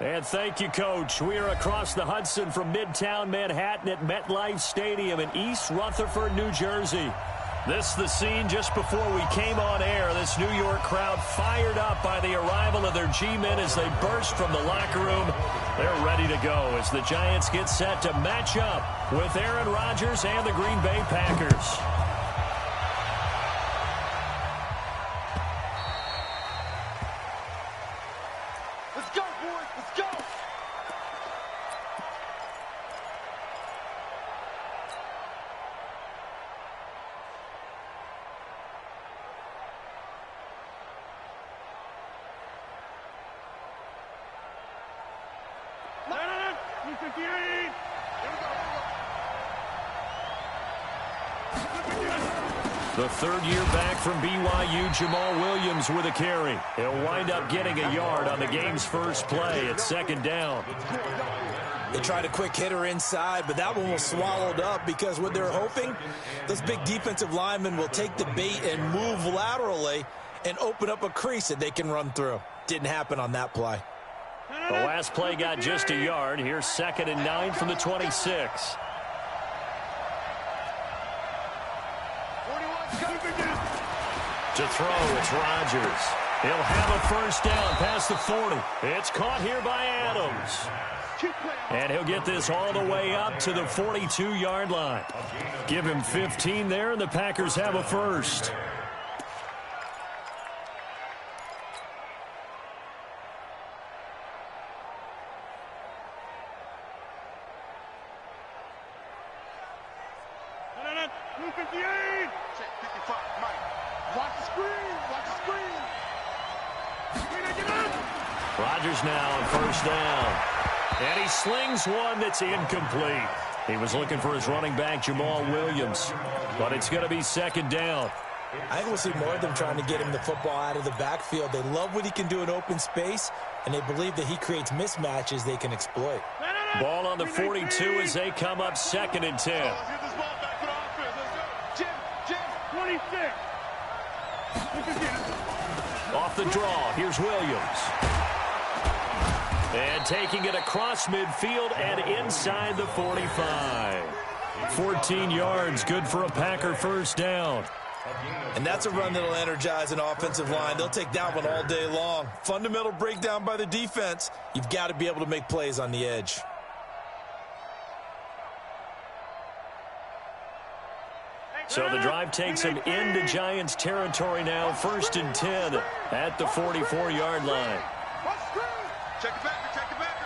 And thank you, Coach. We are across the Hudson from Midtown Manhattan at MetLife Stadium in East Rutherford, New Jersey. This is the scene just before we came on air. This New York crowd fired up by the arrival of their G-men as they burst from the locker room. They're ready to go as the Giants get set to match up with Aaron Rodgers and the Green Bay Packers. The third year back from BYU, Jamal Williams with a carry. He'll wind up getting a yard on the game's first play at second down. They tried a quick hitter inside, but that one was swallowed up because what they're hoping, those big defensive linemen will take the bait and move laterally and open up a crease that they can run through. Didn't happen on that play. The last play got just a yard. Here's 2nd and 9 from the 26. To throw, it's Rodgers. He'll have a first down past the 40. It's caught here by Adams. And he'll get this all the way up to the 42-yard line. Give him 15 there, and the Packers have a first. Rodgers now on first down. And he slings one that's incomplete. He was looking for his running back, Jamal Williams. But it's going to be second down. I think we'll see more of them trying to get him the football out of the backfield. They love what he can do in open space, and they believe that he creates mismatches they can exploit. Ball on the 42 as they come up 2nd and 10. Off the draw, here's Williams. And taking it across midfield and inside the 45. 14 yards, good for a Packer first down. And that's a run that'll energize an offensive line. They'll take that one all day long. Fundamental breakdown by the defense. You've got to be able to make plays on the edge. So the drive takes him into Giants territory now. 1st and 10 at the 44-yard line. Check it back, check it back.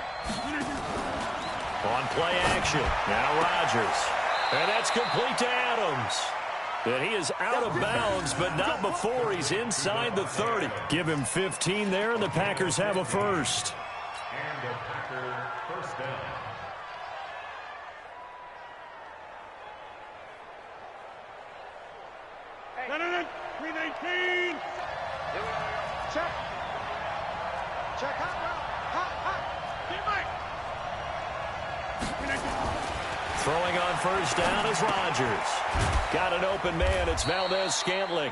On play action, now Rodgers. And that's complete to Adams. And he is out of bounds, but not before he's inside the 30. Give him 15 there, and the Packers have a first. And a Packer first down. No. 319. Check. Check. Hot. Throwing on first down is Rodgers. Got an open man. It's Valdez-Scantling.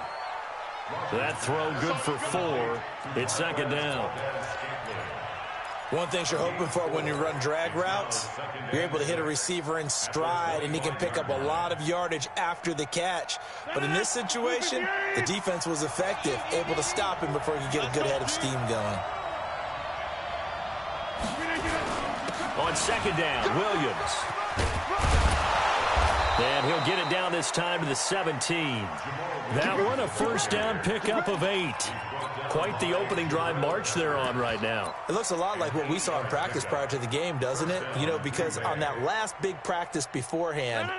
That throw good for 4. It's 2nd down. One thing you're hoping for when you run drag routes, you're able to hit a receiver in stride, and he can pick up a lot of yardage after the catch. But in this situation, the defense was effective, able to stop him before he could get a good head of steam going. On 2nd down, Williams. And he'll get it down this time to the 17. That one a first down pickup of 8. Quite the opening drive march they're on right now. It looks a lot like what we saw in practice prior to the game, doesn't it? You know, because on that last big practice beforehand,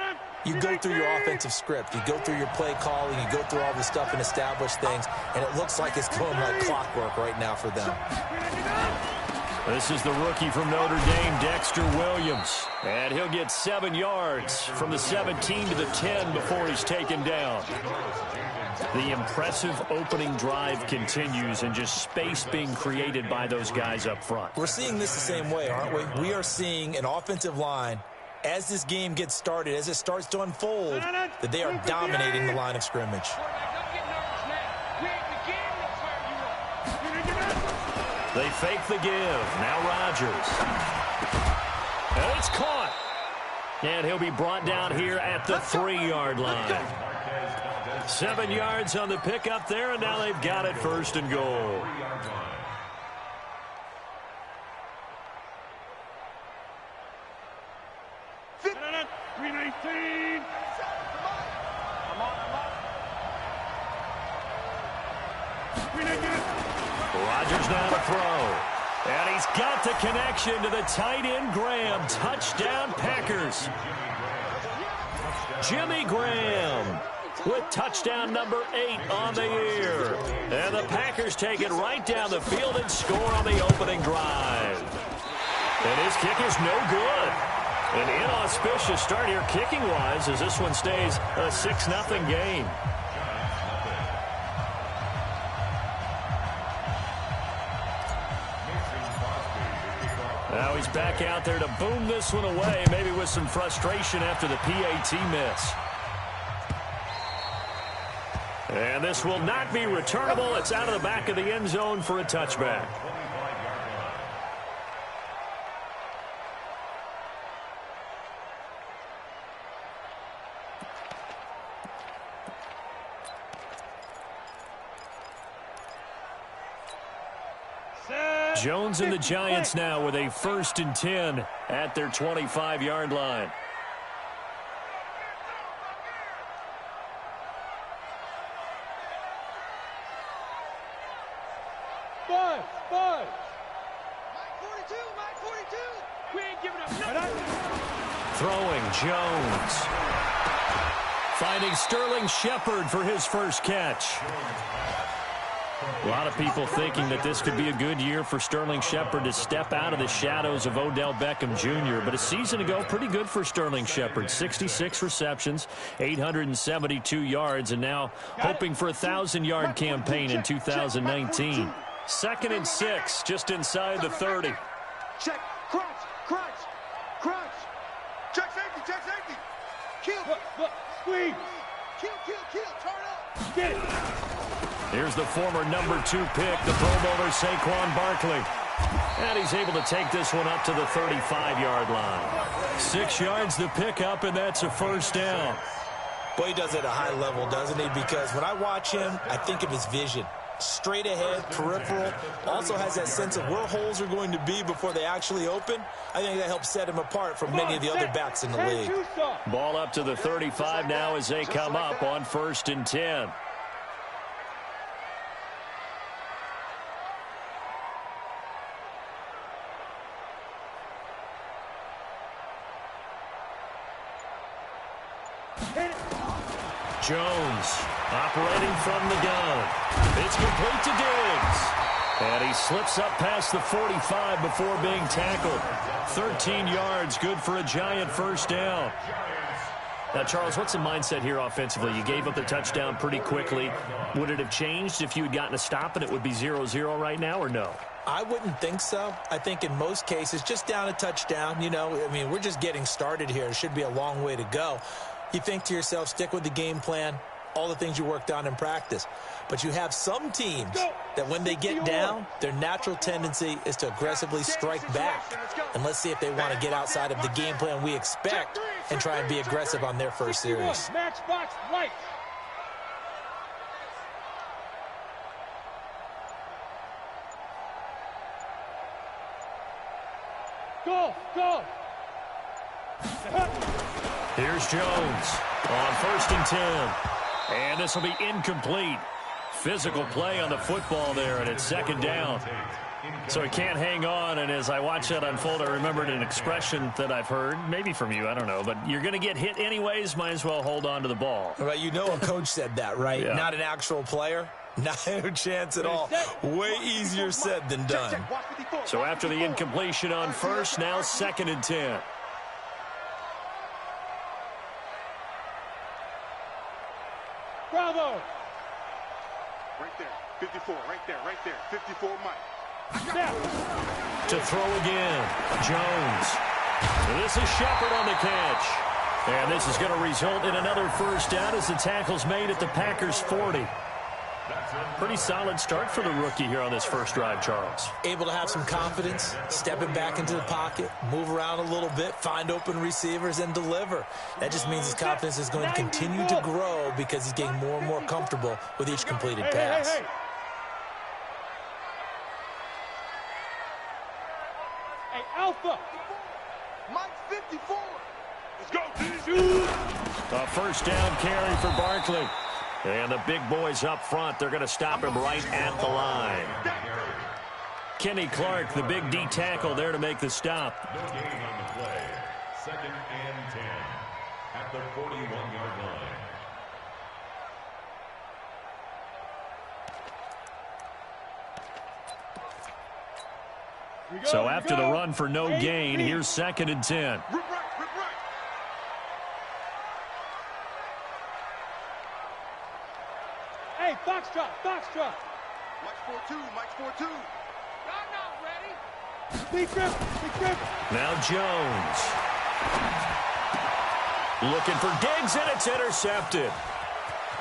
you go through your offensive script. You go through your play calling. You go through all the stuff and establish things. And it looks like it's going like clockwork right now for them. This is the rookie from Notre Dame, Dexter Williams. And he'll get 7 yards from the 17 to the 10 before he's taken down. The impressive opening drive continues and just space being created by those guys up front. We're seeing this the same way, aren't we? We are seeing an offensive line, as this game gets started, as it starts to unfold, that they are dominating the line of scrimmage. They fake the give. Now Rodgers. And it's caught. And he'll be brought down here at the 3-yard line. 7 yards on the pickup there, and now they've got it 1st and goal. Rodgers now to throw. And he's got the connection to the tight end, Graham. Touchdown, Packers. Jimmy Graham with touchdown number 8 on the year. And the Packers take it right down the field and score on the opening drive. And his kick is no good. An inauspicious start here kicking-wise as this one stays a 6-0 game. Now he's back out there to boom this one away, maybe with some frustration after the PAT miss. And this will not be returnable. It's out of the back of the end zone for a touchback. Jones and the Giants now with a 1st and 10 at their 25-yard line. Mike 42. We ain't giving up nothing. Throwing Jones. Finding Sterling Shepard for his first catch. A lot of people thinking that this could be a good year for Sterling Shepard to step out of the shadows of Odell Beckham Jr. But a season ago, pretty good for Sterling Shepard. 66 receptions, 872 yards, and now hoping for a 1,000-yard campaign in 2019. 2nd and 6, just inside the 30. Check, crunch. Check safety. Kill. Squeeze. Kill. Turn up. Get it. Here's the former number 2 pick, the Pro Bowler Saquon Barkley. And he's able to take this one up to the 35-yard line. 6 yards the pickup, and that's a 1st down. Boy, he does it at a high level, doesn't he? Because when I watch him, I think of his vision. Straight ahead, peripheral. Also has that sense of where holes are going to be before they actually open. I think that helps set him apart from many of the other backs in the league. Ball up to the 35 now as they come up on 1st and 10. Jones operating from the gun. It's complete to Diggs. And he slips up past the 45 before being tackled. 13 yards, good for a Giant 1st down. Now, Charles, what's the mindset here offensively? You gave up the touchdown pretty quickly. Would it have changed if you had gotten a stop and it would be 0-0 right now, or no? I wouldn't think so. I think in most cases, just down a touchdown, we're just getting started here. It should be a long way to go. You think to yourself, stick with the game plan, all the things you worked on in practice. But you have some teams that when they get down, their natural tendency is to aggressively strike back. And let's see if they want to get outside of the game plan we expect and try and be aggressive on their first series. Matchbox right. Go. Here's Jones on 1st and 10. And this will be incomplete. Physical play on the football there, and it's 2nd down. So he can't hang on, and as I watch that unfold, I remembered an expression that I've heard, maybe from you, I don't know, but you're going to get hit anyways, might as well hold on to the ball. Well, a coach said that, right? Yeah. Not an actual player. No chance at all. Way easier said than done. So after the incompletion on 1st, now 2nd and 10. Bravo. Right there. 54. Right there. 54, Mike. To throw again. Jones. This is Shepard on the catch. And this is going to result in another 1st down as the tackle's made at the Packers' 40. Pretty solid start for the rookie here on this first drive, Charles. Able to have some confidence, stepping back into the pocket, move around a little bit, find open receivers, and deliver. That just means his confidence is going to continue to grow because he's getting more and more comfortable with each completed pass. Hey, Alpha! Mike 54. Let's go. A first down carry for Barkley. And the big boys up front, they're going to stop him right at the line. Kenny Clark, the big D tackle, there to make the stop. No gain on the play. 2nd and 10 at the 41-yard line. So after the run for no gain, here's 2nd and 10. Rip right. Hey, Foxtrot! Mike's 4-2. Mike's 4-2. Y'all not ready? Big grip! Now Jones. Looking for Diggs, and it's intercepted.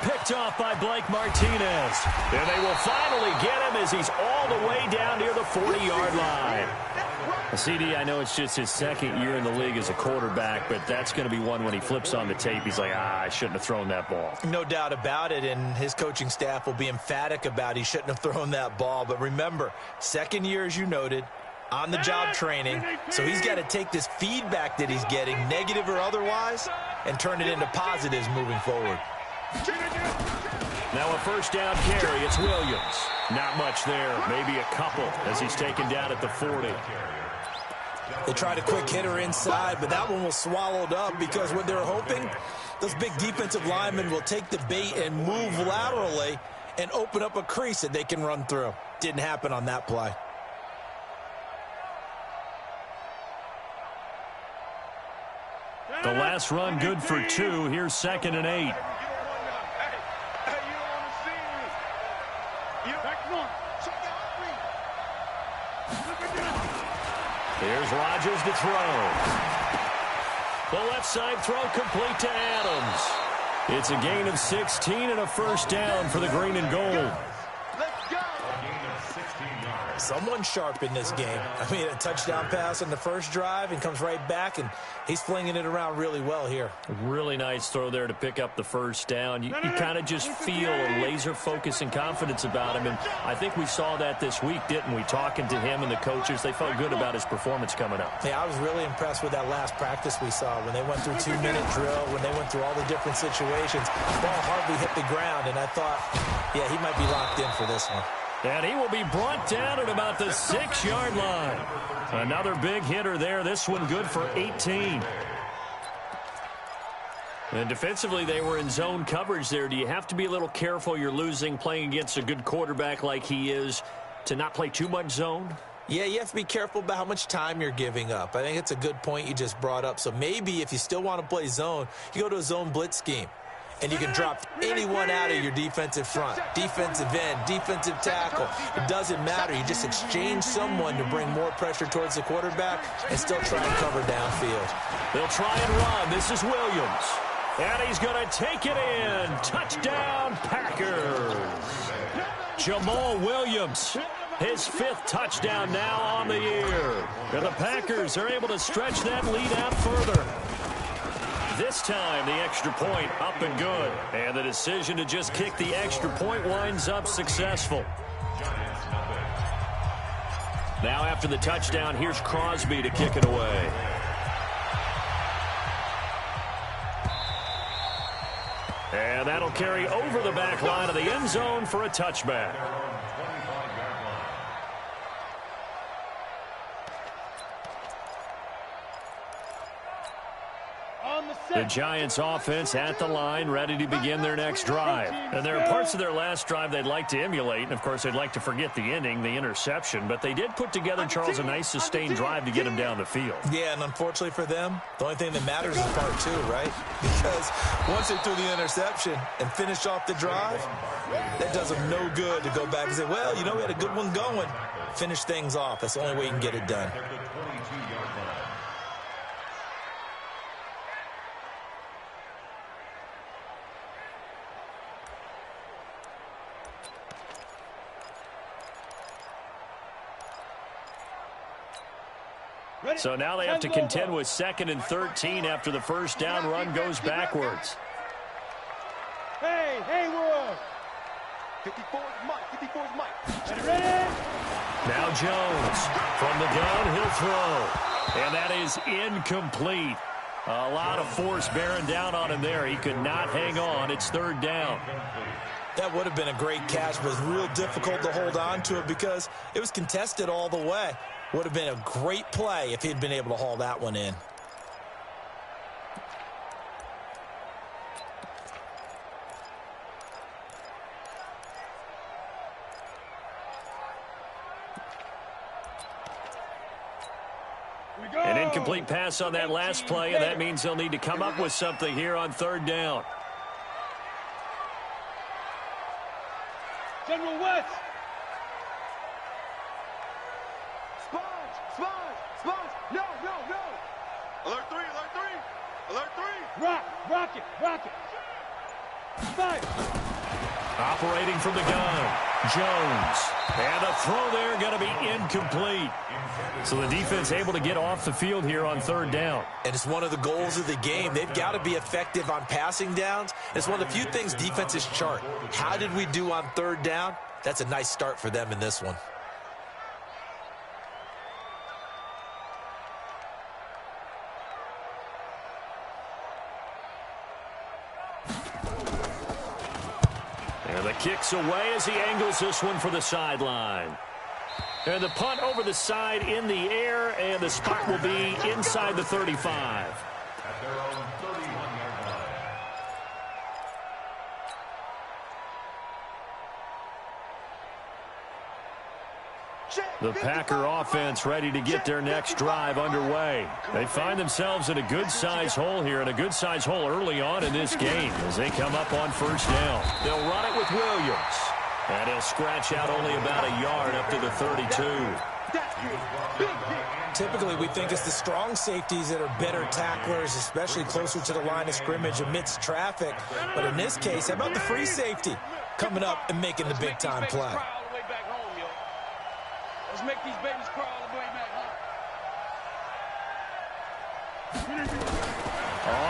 Picked off by Blake Martinez. And they will finally get him as he's all the way down near the 40-yard line. CD, I know it's just his 2nd year in the league as a quarterback, but that's going to be one when he flips on the tape. He's like, I shouldn't have thrown that ball. No doubt about it, and his coaching staff will be emphatic about he shouldn't have thrown that ball. But remember, 2nd year, as you noted, on-the-job training, so he's got to take this feedback that he's getting, negative or otherwise, and turn it into positives moving forward. Now a first down carry. It's Williams. Not much there. Maybe a couple as he's taken down at the 40. They tried a quick hitter inside, but that one was swallowed up because what they're hoping, those big defensive linemen will take the bait and move laterally and open up a crease that they can run through. Didn't happen on that play. The last run good for 2. Here's 2nd and 8. Here's Rodgers to throw. The left side throw complete to Adams. It's a gain of 16 and a first down for the green and gold. Someone sharp in this game. I mean, a touchdown pass on the first drive and comes right back, and he's flinging it around really well here. Really nice throw there to pick up the first down. You kind of just feel a laser focus and confidence about him, and I think we saw that this week, didn't we? Talking to him and the coaches, they felt good about his performance coming up. Yeah, I was really impressed with that last practice we saw when they went through 2-minute drill, when they went through all the different situations. Ball hardly hit the ground, and I thought, yeah, he might be locked in for this one. And he will be brought down at about the 6-yard line. Another big hitter there. This one good for 18. And defensively, they were in zone coverage there. Do you have to be a little careful? You're losing, playing against a good quarterback like he is, to not play too much zone? Yeah, you have to be careful about how much time you're giving up. I think it's a good point you just brought up. So maybe if you still want to play zone, you go to a zone blitz scheme. And you can drop anyone out of your defensive front, defensive end, defensive tackle. It doesn't matter. You just exchange someone to bring more pressure towards the quarterback and still try and cover downfield. They'll try and run. This is Williams. And he's going to take it in. Touchdown, Packers. Jamal Williams, his 5th touchdown now on the year. And the Packers are able to stretch that lead out further. This time, the extra point up and good. And the decision to just kick the extra point winds up successful. Now after the touchdown, here's Crosby to kick it away. And that'll carry over the back line of the end zone for a touchback. The Giants offense at the line, ready to begin their next drive. And there are parts of their last drive they'd like to emulate. And, of course, they'd like to forget the ending, the interception. But they did put together, Charles, a nice sustained drive to get him down the field. Yeah, and unfortunately for them, the only thing that matters is part 2, right? Because once they threw the interception and finished off the drive, that does them no good to go back and say, well, you know, we had a good one going. Finish things off. That's the only way you can get it done. So now they have to contend with 2nd and 13 after the first down run goes backwards. Hey, Haywood. 54's Mike. 54's Mike. Ready? Now Jones from the gun, he'll throw. And that is incomplete. A lot of force bearing down on him there. He could not hang on. It's 3rd down. That would have been a great catch, but it's real difficult to hold on to it because it was contested all the way. Would have been a great play if he'd been able to haul that one in. An incomplete pass on that last play, and that means they'll need to come up with something here on 3rd down. General West. Sponge. No. Alert 3. Alert 3. Rock it. Five. Operating from the gun, Jones. And a throw there going to be incomplete. So the defense able to get off the field here on 3rd down. And it's one of the goals of the game. They've got to be effective on passing downs. It's one of the few things defenses chart. How did we do on 3rd down? That's a nice start for them in this one. And the kick's away as he angles this one for the sideline. And the punt over the side in the air, and the spot will be inside the 35. At their own 31-yard line. The Packer offense ready to get their next drive underway. They find themselves in a good-sized hole here, and a good-sized hole early on in this game as they come up on 1st down. They'll run it with Williams, and he'll scratch out only about a yard up to the 32. Typically, we think it's the strong safeties that are better tacklers, especially closer to the line of scrimmage amidst traffic. But in this case, how about the free safety coming up and making the big-time play? Let's make these babies crawl all the way back home.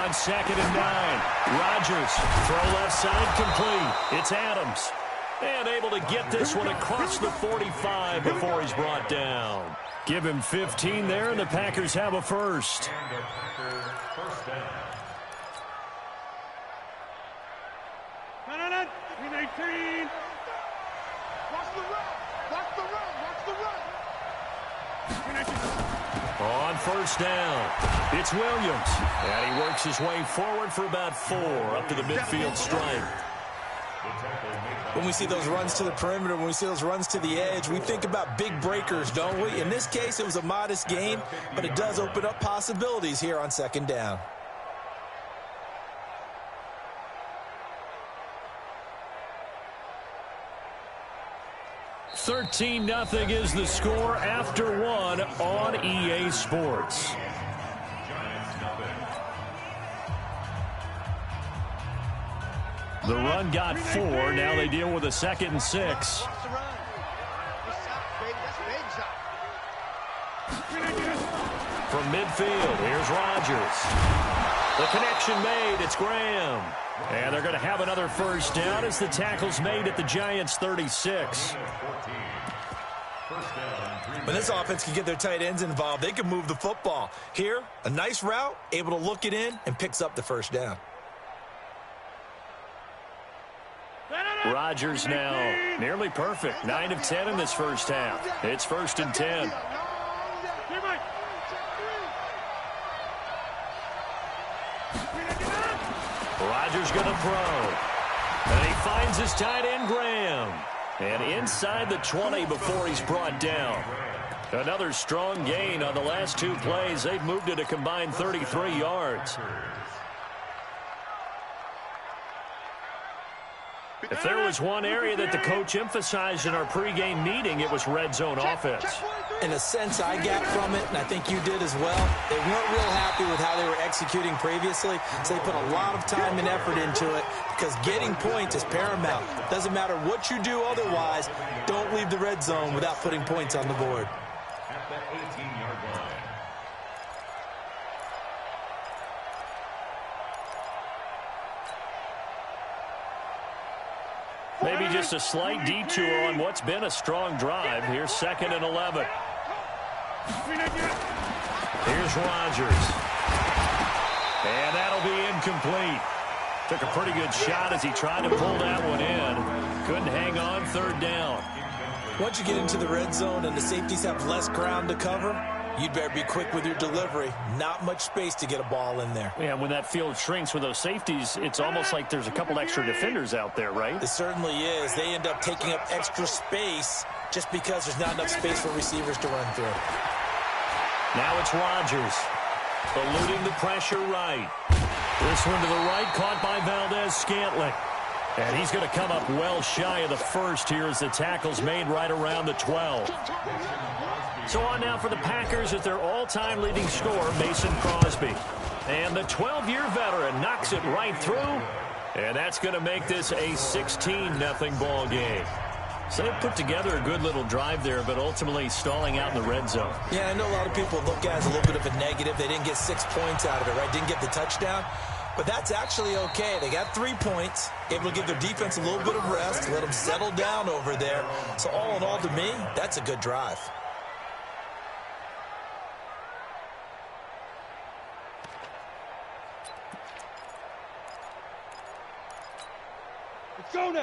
On 2nd and 9, Rodgers, throw left side complete. It's Adams. And able to get this one across the 45 before he's brought down. Give him 15 there, and the Packers have a first. And the Packer first down. No. 18. Watch the run. On 1st down, it's Williams. And he works his way forward for about 4 up to the midfield stripe. When we see those runs to the perimeter, when we see those runs to the edge, we think about big breakers, don't we? In this case, it was a modest gain, but it does open up possibilities here on 2nd down. $13-0 is the score after 1 on EA Sports. The run got 4. Now they deal with a 2nd and 6. From midfield, here's Rodgers. The connection made. It's Graham. And they're going to have another first down as the tackle's made at the Giants' 36. When this offense can get their tight ends involved, they can move the football. Here, a nice route, able to look it in, and picks up the first down. Rodgers now nearly perfect. 9 of 10 in this first half. It's 1st and 10. Rodgers going to throw. And he finds his tight end, Graham. And inside the 20 before he's brought down. Another strong gain on the last 2 plays. They've moved it a combined 33 yards. If there was one area that the coach emphasized in our pregame meeting, it was red zone offense. In a sense, I got from it, and I think you did as well, they weren't real happy with how they were executing previously, so they put a lot of time and effort into it because getting points is paramount. Doesn't matter what you do otherwise, don't leave the red zone without putting points on the board. At the 18-yard line. Just a slight detour on what's been a strong drive. Here's 2nd and 11. Here's Rodgers. And that'll be incomplete. Took a pretty good shot as he tried to pull that one in. Couldn't hang on, 3rd down. Once you get into the red zone and the safeties have less ground to cover, you'd better be quick with your delivery. Not much space to get a ball in there. Yeah, when that field shrinks with those safeties, it's almost like there's a couple extra defenders out there, right? It certainly is. They end up taking up extra space just because there's not enough space for receivers to run through. Now it's Rodgers. Eluding the pressure right. This one to the right, caught by Valdez-Scantling. And he's going to come up well shy of the first here as the tackle's made right around the 12. So on now for the Packers at their all-time leading scorer, Mason Crosby. And the 12-year veteran knocks it right through. And that's going to make this a 16-0 ball game. So they put together a good little drive there, but ultimately stalling out in the red zone. Yeah, I know a lot of people look at it as a little bit of a negative. They didn't get 6 points out of it, right? Didn't get the touchdown. But that's actually okay. They got 3 points, able to give their defense a little bit of rest, let them settle down over there. So all in all, to me, that's a good drive.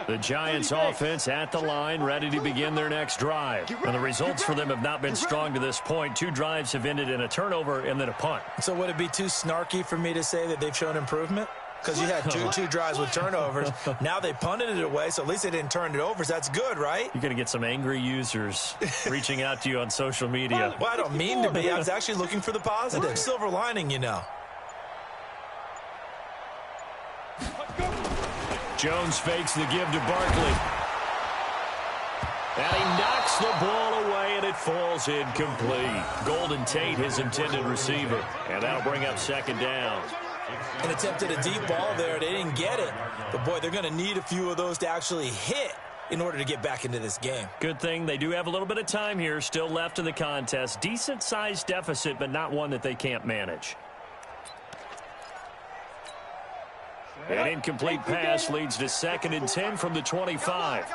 The Giants offense at the line, ready to begin their next drive. And the results for them have not been strong to this point. 2 drives have ended in a turnover and then a punt. So would it be too snarky for me to say that they've shown improvement? Because you had two drives with turnovers. Now they punted it away, so at least they didn't turn it over. So that's good, right? You're going to get some angry users reaching out to you on social media. Well, I don't mean to be. I was actually looking for the positive. Silver lining, you know. Jones fakes the give to Barkley. And he knocks the ball away, and it falls incomplete. Golden Tate, his intended receiver. And that'll bring up 2nd down. And attempted a deep ball there. They didn't get it. But, boy, they're going to need a few of those to actually hit in order to get back into this game. Good thing they do have a little bit of time here still left in the contest. Decent-sized deficit, but not one that they can't manage. An incomplete pass leads to 2nd and 10 from the 25.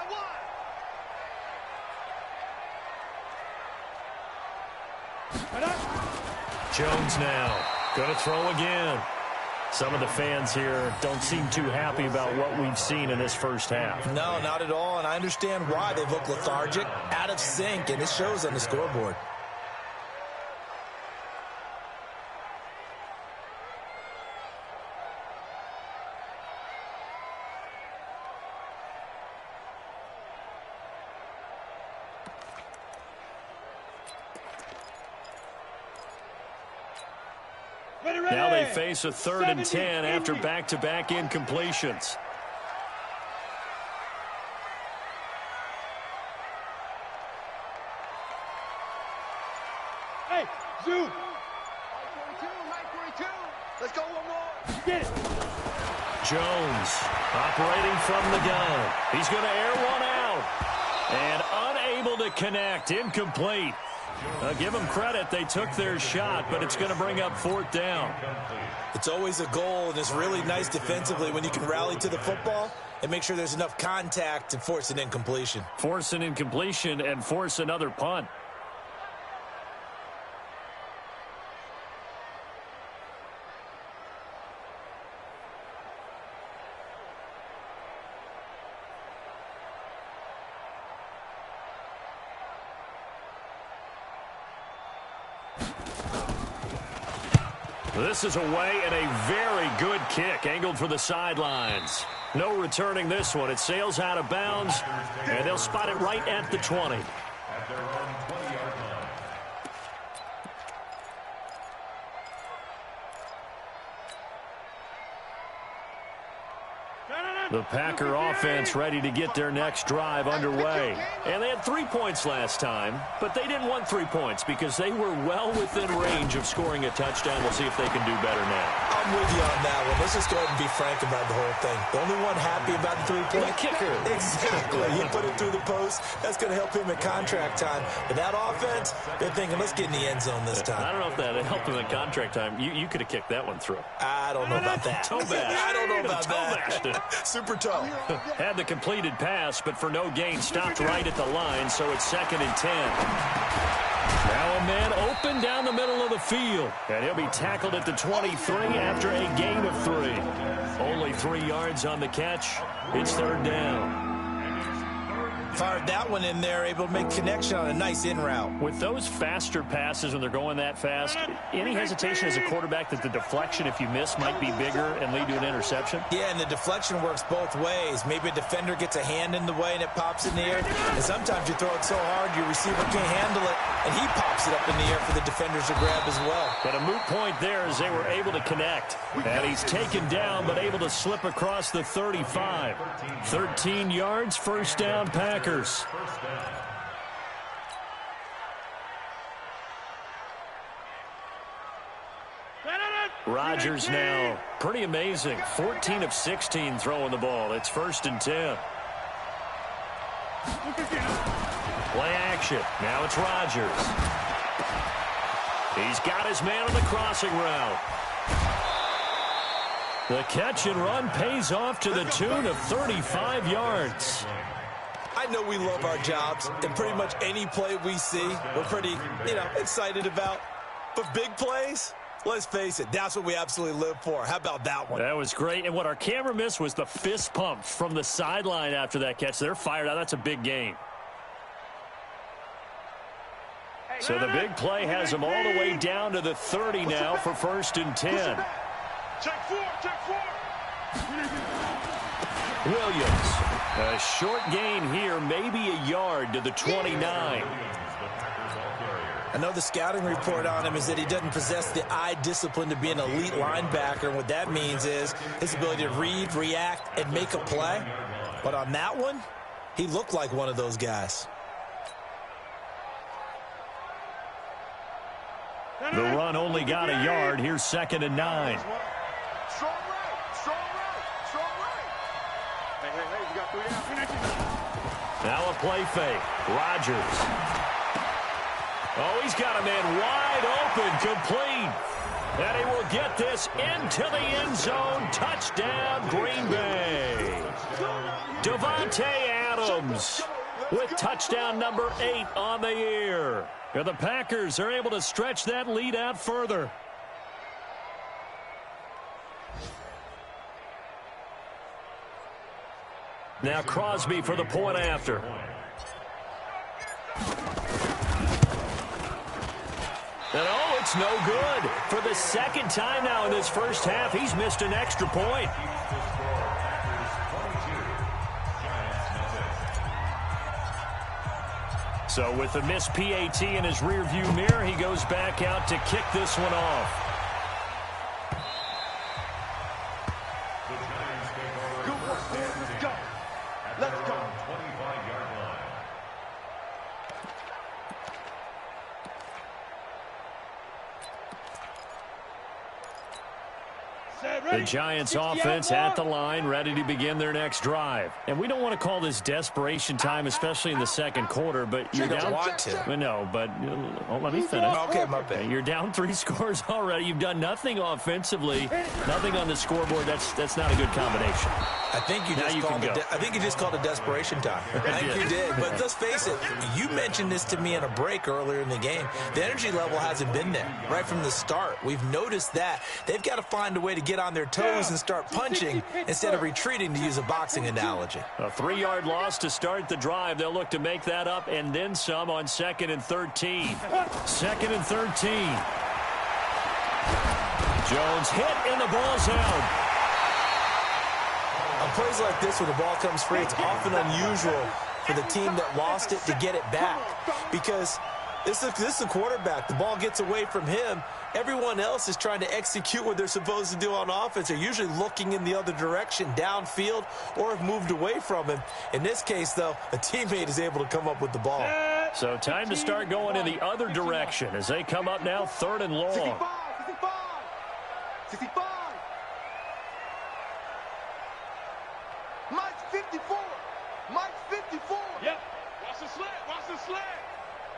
Jones now going to throw again. Some of the fans here don't seem too happy about what we've seen in this first half. No, not at all, and I understand why. They've looked lethargic, out of sync, and it shows on the scoreboard. Now they face a 3rd and 10 after back-to-back incompletions. Hey, Zoo! 942, let's go one more. Get it. Jones operating from the gun. He's going to air one out. And unable to connect. Incomplete. Give them credit. They took their shot, but it's going to bring up 4th down. It's always a goal, and it's really nice defensively when you can rally to the football and make sure there's enough contact to force an incompletion. Force an incompletion and force another punt. This is away and a very good kick angled for the sidelines. No returning this one. It sails out of bounds, and they'll spot it right at the 20. At their own 20-yard line. The Packer offense ready to get their next drive underway. And they had 3 points last time, but they didn't want 3 points because they were well within range of scoring a touchdown. We'll see if they can do better now. I'm with you on that one. Let's just go ahead and be frank about the whole thing. The only one happy about the 3-point kicker. Exactly. He put it through the post. That's going to help him at contract time. But that offense, they're thinking, let's get in the end zone this time. I don't know if that helped him at contract time. You could have kicked that one through. I don't know about that. Toe bash. I don't know about Toe that. bashed it. super toe. Had the completed pass, but for no gain, stopped right at the line, so it's 2nd and 10. Now a man open down the middle of the field, and he'll be tackled at the 23 after a gain of 3. Only 3 yards on the catch. It's 3rd down. Fired that one in there, able to make connection on a nice in route. With those faster passes when they're going that fast, any hesitation as a quarterback that the deflection, if you miss, might be bigger and lead to an interception? Yeah, and the deflection works both ways. Maybe a defender gets a hand in the way and it pops in the air. And sometimes you throw it so hard your receiver can't handle it, and he pops it up in the air for the defenders to grab as well. But a moot point there as they were able to connect. And he's taken down but able to slip across the 35. 13 yards, 1st down, Packers. Rodgers now pretty amazing. 14 of 16 throwing the ball. It's 1st and 10. Play action. Now it's Rodgers. He's got his man on the crossing route. The catch and run pays off to the tune of 35 yards. I know we love our jobs, and pretty much any play we see, we're pretty, excited about. But big plays, let's face it, that's what we absolutely live for. How about that one? That was great. And what our camera missed was the fist pump from the sideline after that catch. They're fired out. That's a big gain. So the big play has them all the way down to the 30 now for 1st and 10. Check 4, check 4. Williams. A short gain here, maybe a yard to the 29. I know the scouting report on him is that he doesn't possess the eye discipline to be an elite linebacker. And what that means is his ability to read, react, and make a play. But on that one, he looked like one of those guys. The run only got a yard. Here's 2nd and 9. Strong right, strong right, strong right. Hey, you got 3 down. Now a play fake. Rodgers. Oh, he's got a man wide open, complete. And he will get this into the end zone. Touchdown, Green Bay. Davante Adams with touchdown number 8 on the year. And the Packers are able to stretch that lead out further. Now Crosby for the point after. And oh, it's no good. For the 2nd time now in this first half, he's missed an extra point. So with the missed PAT in his rearview mirror, he goes back out to kick this one off. Good work, man. Let's go. Let's go. 25-yard line. The Giants offense at the line, ready to begin their next drive. And we don't want to call this desperation time, especially in the 2nd quarter, but you're down. Want to. No, but let me finish. Okay, my bad. You're down 3 scores already. You've done nothing offensively, nothing on the scoreboard. That's not a good combination. I think you just called it desperation time. I think you did. But let's face it, you mentioned this to me in a break earlier in the game. The energy level hasn't been there right from the start. We've noticed that. They've got to find a way to get on their toes and start punching instead of retreating, to use a boxing analogy. A 3-yard loss to start the drive. They'll look to make that up and then some on 2nd and 13. 2nd and 13. Jones hit and the ball's out. On plays like this, when the ball comes free, it's often unusual for the team that lost it to get it back, because this is a quarterback. The ball gets away from him. Everyone else is trying to execute what they're supposed to do on offense. They're usually looking in the other direction, downfield, or have moved away from him. In this case, though, a teammate is able to come up with the ball. So time to start going in the other direction as they come up now 3rd and long. 65, 65. Mike's 54. Mike's 54. Yep. Watch the slant. Watch the slant.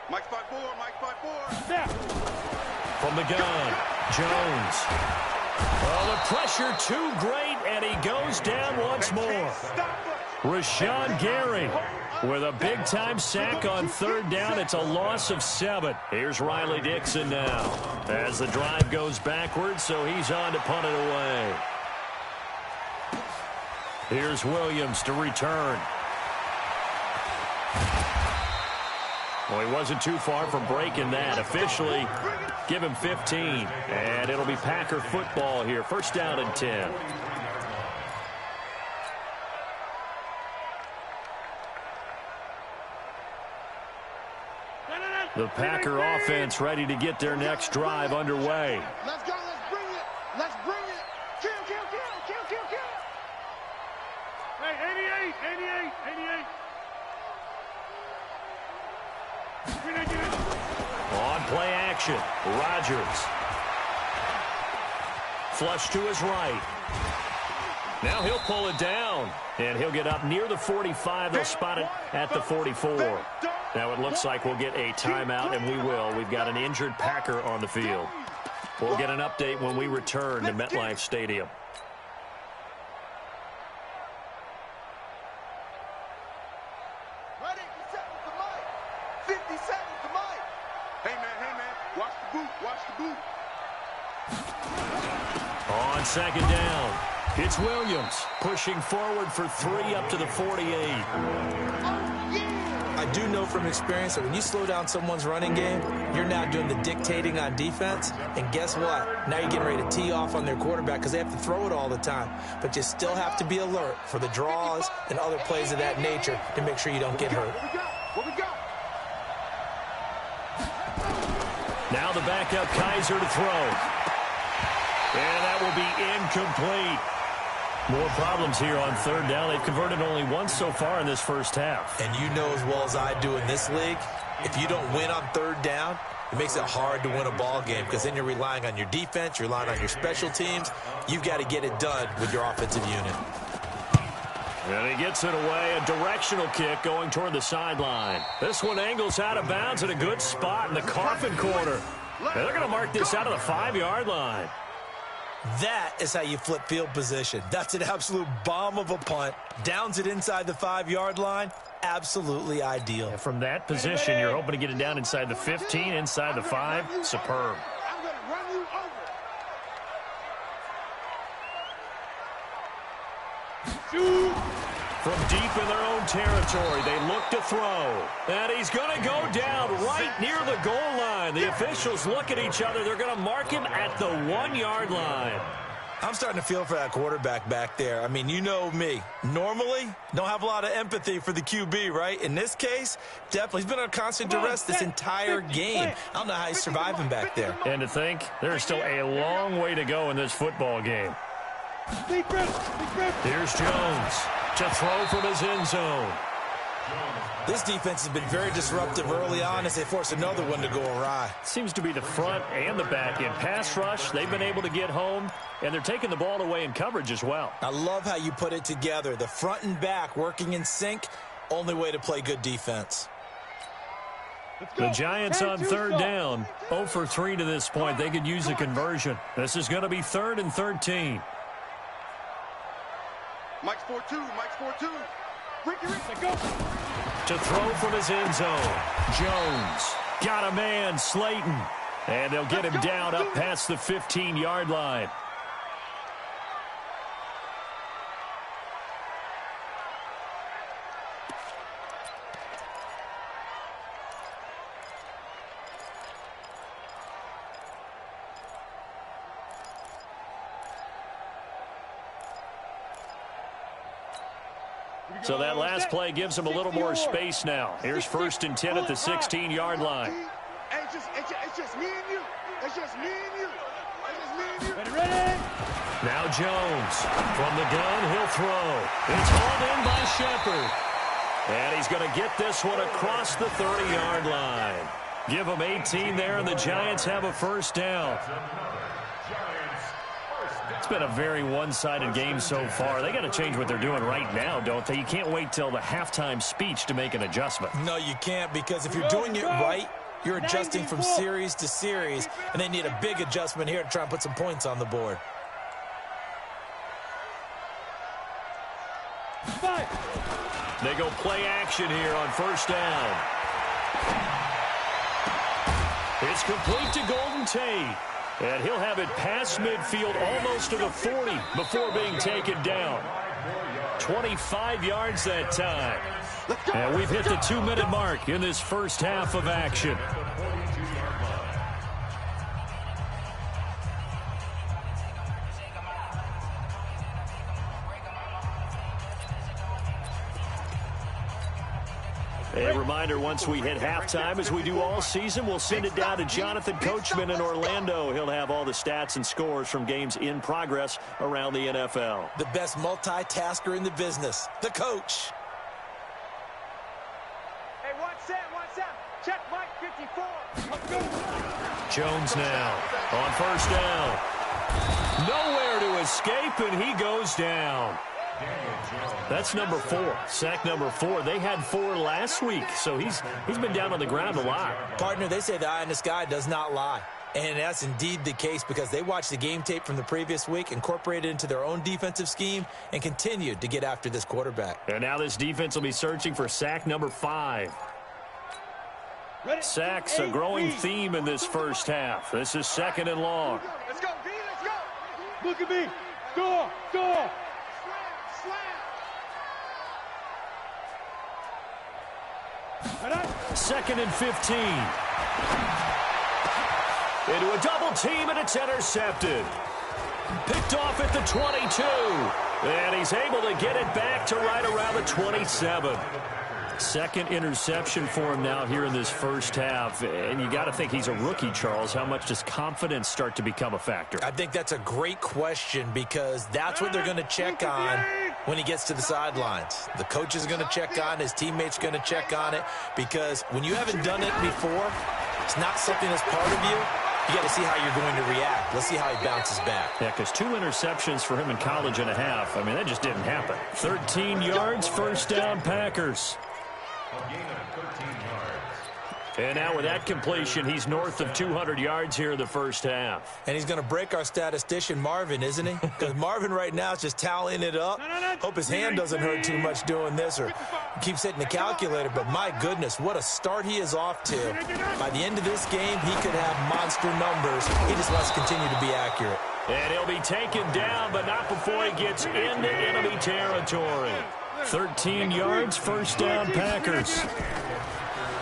Mike's 5'4. Mike's 5'4. Now. From the gun, Jones. Oh, the pressure too great, and he goes down once more. Rashawn Gary with a big-time sack on third down. It's a loss of 7. Here's Riley Dixon now as the drive goes backwards, so he's on to punt it away. Here's Williams to return. Well, he wasn't too far from breaking that. Officially, give him 15. And it'll be Packer football here. First down and 10. The Packer offense ready to get their next drive underway. Let's go. Let's bring it. Let's bring it. Kill, kill, kill, kill, kill, kill. Hey, 88. On play action, Rodgers. Flush to his right. Now he'll pull it down, and he'll get up near the 45. They'll spot it at the 44. Now it looks like we'll get a timeout, and we will. We've got an injured Packer on the field. We'll get an update when we return to MetLife Stadium. Ready? 50 seconds to Mike. Hey, man. Watch the boot. Watch the boot. On second down, it's Williams pushing forward for 3 up to the 48. I do know from experience that when you slow down someone's running game, you're now doing the dictating on defense. And guess what? Now you're getting ready to tee off on their quarterback because they have to throw it all the time. But you still have to be alert for the draws and other plays of that nature to make sure you don't get hurt. What we got? Now the backup Kaiser to throw. And that will be incomplete. More problems here on third down. They've converted only once so far in this first half. And you know as well as I do in this league, if you don't win on third down, it makes it hard to win a ball game because then you're relying on your defense, you're relying on your special teams. You've got to get it done with your offensive unit. And he gets it away, a directional kick going toward the sideline. This one angles out of bounds at a good spot in the coffin corner. And they're going to mark this out of the 5-yard line. That is how you flip field position. That's an absolute bomb of a punt. Downs it inside the 5-yard line. Absolutely ideal. And from that position, you're hoping to get it down inside the 15, inside the 5. Superb. I'm going to run you over. From deep in their own territory, they look to throw. And he's going to go down right near the goal line. The officials look at each other. They're going to mark him at the 1-yard line. I'm starting to feel for that quarterback back there. I mean, you know me. Normally, don't have a lot of empathy for the QB, right? In this case, definitely. He's been on constant duress this entire game. I don't know how he's surviving back there. And to think, there's still a long way to go in this football game. Here's Jones to throw from his end zone. This defense has been very disruptive early on as they force another one to go awry. Seems to be the front and the back end. Pass rush, they've been able to get home, and they're taking the ball away in coverage as well. I love how you put it together. The front and back working in sync, only way to play good defense. The Giants on third down, 0 for 3 to this point. They could use a conversion. This is going to be 3rd and 13. Mike's 4-2. Mike's 4-2. Ricky, go. To throw from his end zone. Jones got a man, Slayton. And they'll get him down up past the 15-yard line. So that last play gives him a little more space now. Here's 1st and 10 at the 16-yard line. It's just me and you. It's just me and you. It's just me and you. Ready? Now Jones from the gun. He'll throw. It's hauled in by Shepard. And he's going to get this one across the 30-yard line. Give him 18 there, and the Giants have a first down. It's been a very one-sided game so far. They got to change what they're doing right now, don't they? You can't wait till the halftime speech to make an adjustment. No, you can't, because if you're doing it right, you're adjusting from series to series, and they need a big adjustment here to try and put some points on the board. They go play action here on first down. It's complete to Golden Tate. And he'll have it past midfield almost to the 40 before being taken down. 25 yards that time. And we've hit the 2-minute mark in this first half of action. A reminder, once we hit halftime, as we do all season, we'll send it down to Jonathan Coachman in Orlando. He'll have all the stats and scores from games in progress around the NFL. The best multitasker in the business, the coach. Hey, one set. Check Mike 54. Let's go. Jones now on first down. Nowhere to escape, and he goes down. That's number 4, sack number 4. They had 4 last week, so he's been down on the ground a lot. Partner, they say the eye in the sky does not lie. And that's indeed the case because they watched the game tape from the previous week, incorporated it into their own defensive scheme, and continued to get after this quarterback. And now this defense will be searching for sack number 5. Sacks, a growing theme in this first half. This is 2nd and long. Let's go, B, let's go. Look at me. Door. Second and 15. Into a double team, and it's intercepted. Picked off at the 22. And he's able to get it back to right around the 27. Second interception for him now here in this first half. And you got to think he's a rookie, Charles. How much does confidence start to become a factor? I think that's a great question because that's what they're going to check on when he gets to the sidelines. The coach is going to check on it. His teammates going to check on it because when you haven't done it before, it's not something that's part of you. You got to see how you're going to react. Let's see how he bounces back. Yeah, because 2 interceptions for him in college and a half. I mean, that just didn't happen. 13 yards, first down, Packers. A gain of 13 yards. And now with that completion, he's north of 200 yards here in the first half. And he's going to break our statistician, Marvin, isn't he? Because Marvin right now is just tallying it up. Hope his hand doesn't hurt too much doing this or keeps hitting the calculator. But my goodness, what a start he is off to. By the end of this game, he could have monster numbers. He just must continue to be accurate. And he'll be taken down, but not before he gets into enemy territory. 13 yards, first down, Packers.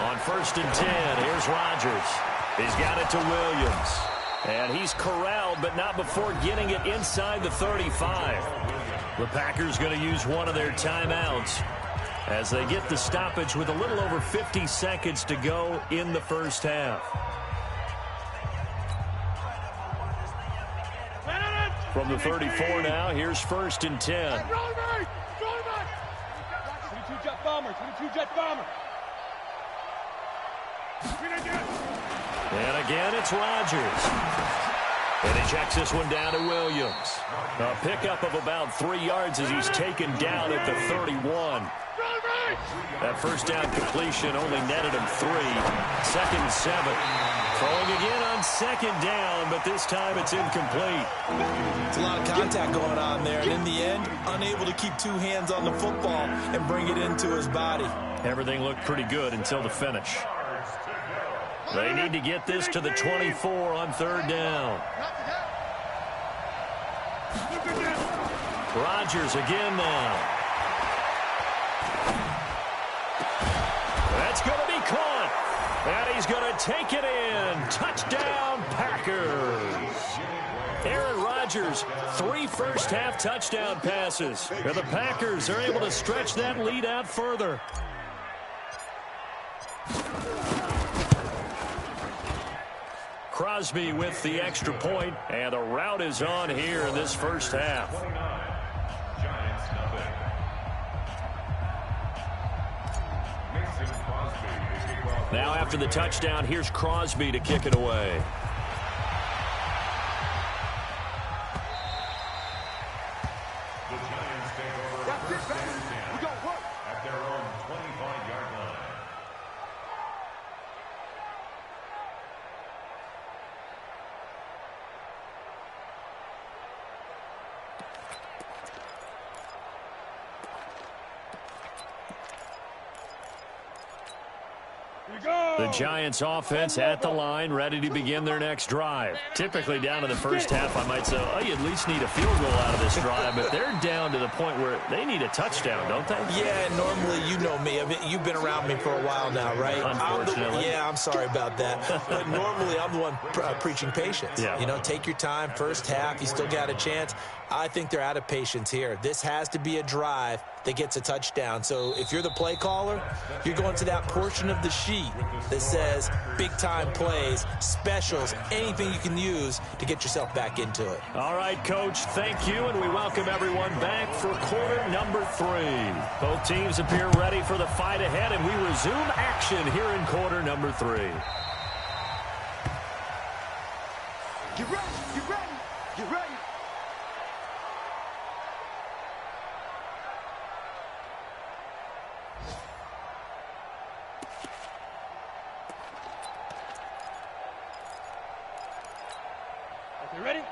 On 1st and 10, here's Rodgers. He's got it to Williams. And he's corralled, but not before getting it inside the 35. The Packers going to use one of their timeouts as they get the stoppage with a little over 50 seconds to go in the first half. From the 34 now, here's 1st and 10. 22 jet bomber. And again, it's Rodgers. And he checks this one down to Williams. A pickup of about 3 yards as he's taken down at the 31. That first down completion only netted him 3. 2nd and 7. Throwing again on 2nd down, but this time it's incomplete. It's a lot of contact going on there. And in the end, unable to keep 2 hands on the football and bring it into his body. Everything looked pretty good until the finish. They need to get this to the 24 on 3rd down. Rodgers again now. That's going to be caught. And he's going to take it in. Touchdown, Packers. Aaron Rodgers, 3 first-half touchdown passes. And the Packers are able to stretch that lead out further. Crosby with the extra point, and the rout is on here in this first half. Giants nothing. Mason Crosby to kick off. Now after the touchdown, here's Crosby to kick it away. The Giants take over That's it, first baby. and 10 We got work. at their own 25-yard line. The Giants offense at the line, ready to begin their next drive. Typically down to the first half, I might say, oh, you at least need a field goal out of this drive, but they're down to the point where they need a touchdown, don't they? Yeah, normally, you know me. I mean, you've been around me for a while now, right? Unfortunately. I'm sorry about that. But normally, I'm the one preaching patience. Yeah. You know, take your time, first half, you still got a chance. I think they're out of patience here. This has to be a drive that gets a touchdown. So if you're the play caller, you're going to that portion of the sheet that says big-time plays, specials, anything you can use to get yourself back into it. All right, Coach, thank you, and we welcome everyone back for quarter number 3. Both teams appear ready for the fight ahead, and we resume action here in quarter number 3. Get ready, get ready, get ready.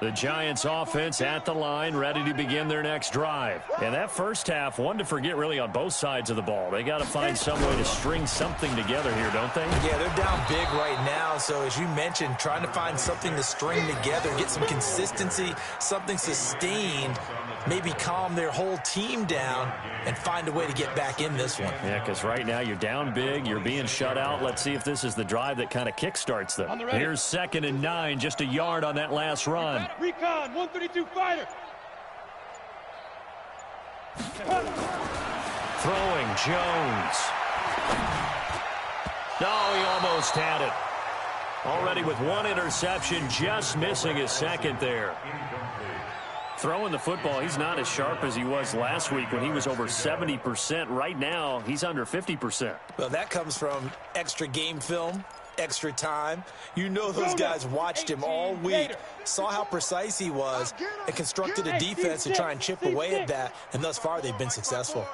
The Giants offense at the line, ready to begin their next drive. And that first half, one to forget really on both sides of the ball. They got to find some way to string something together here, don't they? Yeah, they're down big right now. So as you mentioned, trying to find something to string together, get some consistency, something sustained, maybe calm their whole team down and find a way to get back in this one. Yeah, because right now you're down big, you're being shut out. Let's see if this is the drive that kind of kickstarts them. Here's 2nd and 9, just a yard on that last run. Recon, 132 fighter. Throwing, Jones. No, he almost had it. Already with one interception, just missing his second there. Throwing the football, he's not as sharp as he was last week when he was over 70%. Right now, he's under 50%. Well, that comes from extra game film, extra time. You know those guys watched him all week, saw how precise he was, and constructed a defense to try and chip away at that, and thus far they've been successful.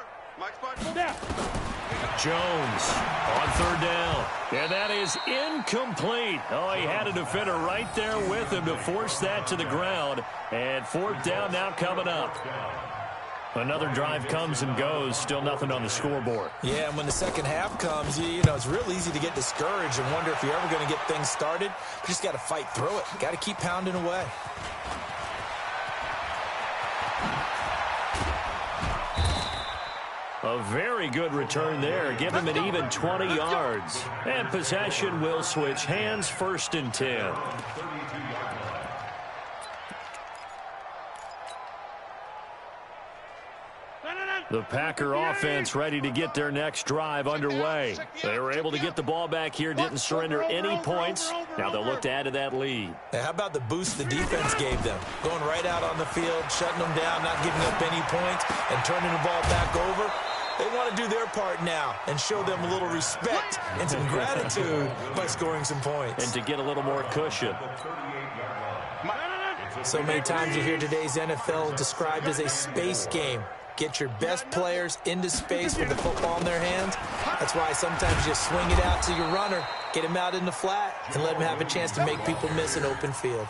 Jones on 3rd down. And that is incomplete. Oh, he had a defender right there with him to force that to the ground. And 4th down now coming up. Another drive comes and goes. Still nothing on the scoreboard. Yeah, and when the second half comes, you know, it's real easy to get discouraged and wonder if you're ever going to get things started. You just got to fight through it. Got to keep pounding away. A very good return there. Give him an even 20 yards. And possession will switch hands, 1st and 10. The Packer offense ready to get their next drive underway. They were able to get the ball back here, didn't surrender any points. Now they'll look to add to that lead. Now, how about the boost the defense gave them? Going right out on the field, shutting them down, not giving up any points, and turning the ball back over. They want to do their part now and show them a little respect and some gratitude by scoring some points. And to get a little more cushion. So many times you hear today's NFL described as a space game. Get your best players into space with the football in their hands. That's why sometimes you swing it out to your runner, get him out in the flat, and let him have a chance to make people miss an open field.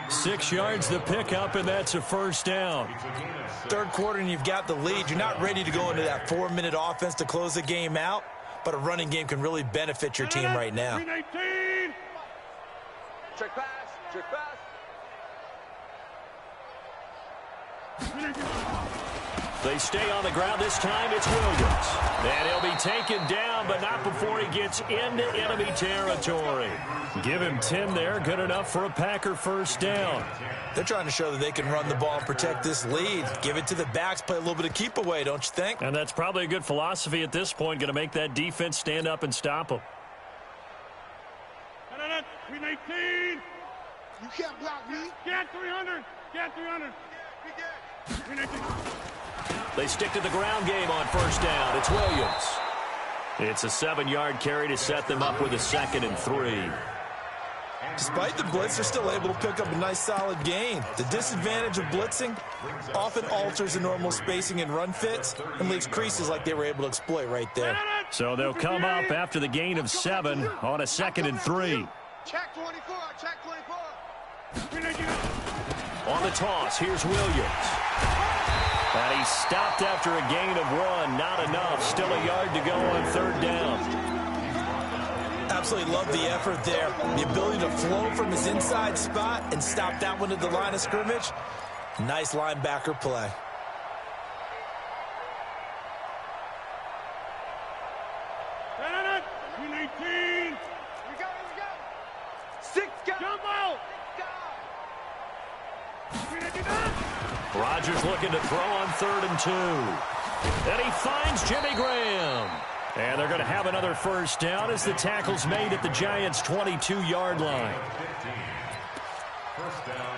6 yards the pickup, and that's a 1st down. 3rd quarter, and you've got the lead. You're not ready to go into that 4-minute offense to close the game out, but a running game can really benefit your team right now. Check pass, check pass. They stay on the ground. This time it's Williams. And he'll be taken down, but not before he gets into enemy territory. Give him 10 there. Good enough for a Packer 1st down. They're trying to show that they can run the ball and protect this lead. Give it to the backs, play a little bit of keep away, don't you think? And that's probably a good philosophy at this point. Going to make that defense stand up and stop them. 319. You can't block me. Get 300. Get 300. They stick to the ground game on 1st down. It's Williams. It's a 7-yard carry to set them up with a 2nd and 3. Despite the blitz, they're still able to pick up a nice solid gain. The disadvantage of blitzing often alters the normal spacing and run fits and leaves creases like they were able to exploit right there. So they'll come up after the gain of 7 on a 2nd and 3. Check 24, check 24. On the toss, here's Williams. And he stopped after a gain of 1. Not enough. Still a yard to go on 3rd down. Absolutely love the effort there. The ability to flow from his inside spot and stop that one at the line of scrimmage. Nice linebacker play. Rodgers looking to throw on 3rd and 2. And he finds Jimmy Graham. And they're going to have another first down as the tackle's made at the Giants' 22-yard line.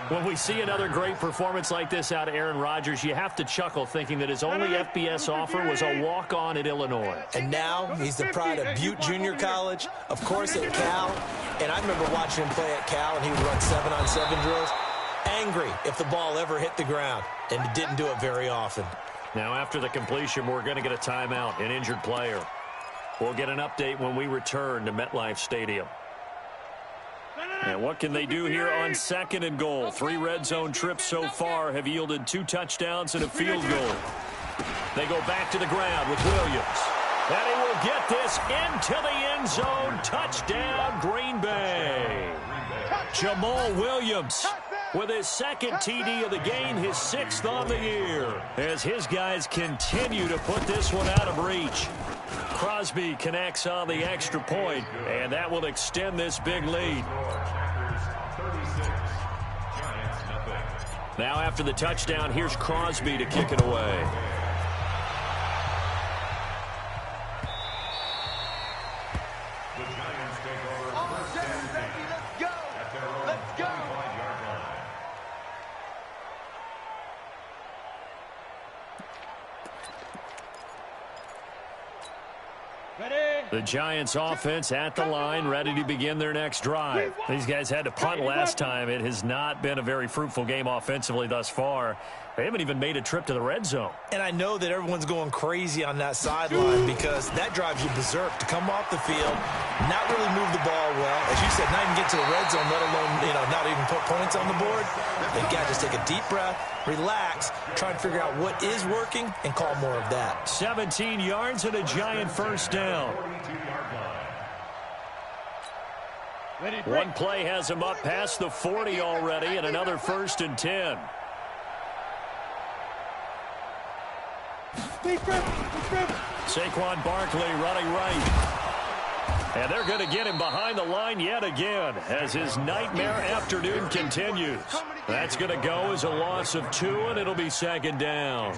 When we see another great performance like this out of Aaron Rodgers, you have to chuckle thinking that his only FBS offer was a walk-on at Illinois. And now he's the pride of Butte Junior College, of course at Cal. And I remember watching him play at Cal, and he would run 7-on-7 drills. Angry if the ball ever hit the ground, and he didn't do it very often. Now after the completion, we're going to get a timeout, an injured player. We'll get an update when we return to MetLife Stadium. And what can they do here on 2nd and goal? 3 red zone trips so far have yielded 2 touchdowns and a field goal. They go back to the ground with Williams. And he will get this into the end zone. Touchdown, Green Bay. Jamal Williams with his 2nd TD of the game, his 6th on the year, as his guys continue to put this one out of reach. Crosby connects on the extra point, and that will extend this big lead. Now after the touchdown, here's Crosby to kick it away. The Giants offense at the line, ready to begin their next drive. These guys had to punt last time. It has not been a very fruitful game offensively thus far. They haven't even made a trip to the red zone. And I know that everyone's going crazy on that sideline because that drives you berserk to come off the field, not really move the ball well. As you said, not even get to the red zone, let alone, not even put points on the board. They've got to just take a deep breath, relax, try and figure out what is working, and call more of that. 17 yards and a Giant first down. One play has him up past the 40 already, and another 1st and 10. Saquon Barkley running right. And they're going to get him behind the line yet again as his nightmare afternoon continues. That's going to go as a loss of 2, and it'll be 2nd down.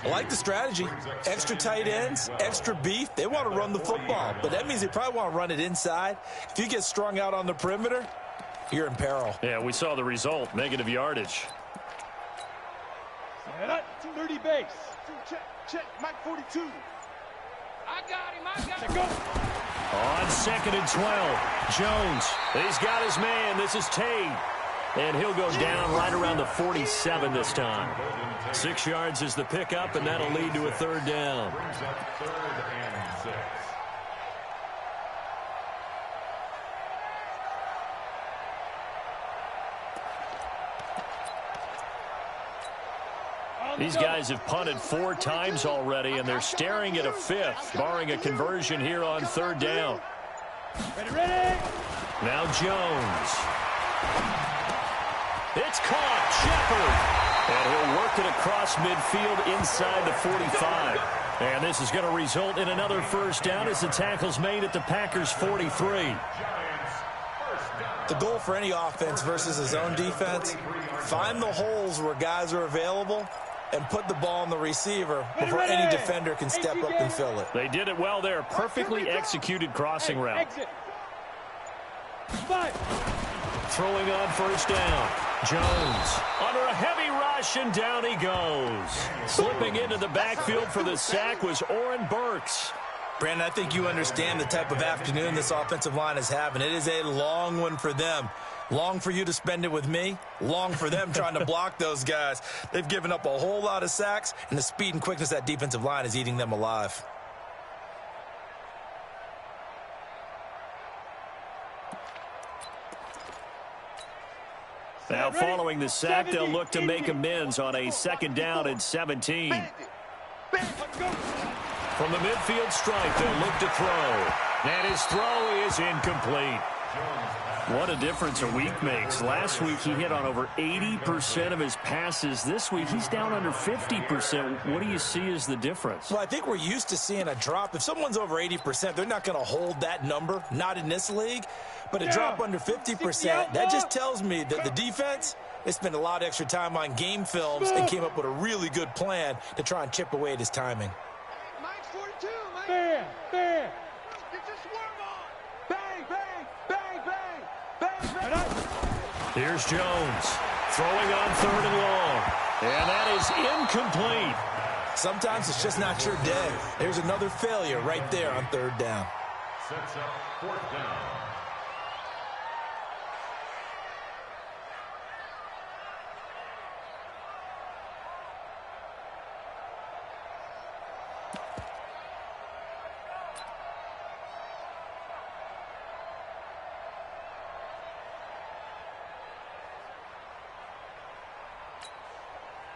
I like the strategy. Extra tight ends, extra beef. They want to run the football, but that means they probably want to run it inside. If you get strung out on the perimeter, you're in peril. Yeah, we saw the result, negative yardage. 30 base. Check, Mike 42. I got him. Go. On 2nd and 12, Jones. He's got his man. This is Tate. And he'll go down right around the 47 this time. 6 yards is the pickup, and that'll lead to a 3rd down. These guys have punted 4 times already, and they're staring at a 5th, barring a conversion here on 3rd down. Ready. Now Jones. It's caught. Shepard. And he'll work it across midfield inside the 45. And this is going to result in another first down as the tackle's made at the Packers' 43. The goal for any offense versus his own defense, find the holes where guys are available and put the ball on the receiver before any defender can step up and fill it. They did it well there. Perfectly executed crossing route. Throwing on first down. Jones under a heavy rush, and down he goes. Slipping into the backfield for the sack was Oren Burks. Brandon, I think you understand the type of afternoon this offensive line is having. It is a long one for them. Long for you to spend it with me. Long for them trying to block those guys. They've given up a whole lot of sacks, and the speed and quickness of that defensive line is eating them alive. Now following the sack, they'll look to make amends on a 2nd down and 17. From the midfield stripe, they'll look to throw. And his throw is incomplete. What a difference a week makes. Last week he hit on over 80% of his passes. This week he's down under 50%. What do you see as the difference? Well, I think we're used to seeing a drop. If someone's over 80%, they're not going to hold that number, not in this league. But a drop under 50%, that just tells me that the defense, they spent a lot of extra time on game films and came up with a really good plan to try and chip away at his timing. Mike's 42, Mike. Bam, bam. Get your swerve on. Bang, bang, bang, bang, bang, bang. Here's Jones throwing on 3rd and long. And that is incomplete. Sometimes it's just not your day. There's another failure right there on 3rd down. Sets up 4th down.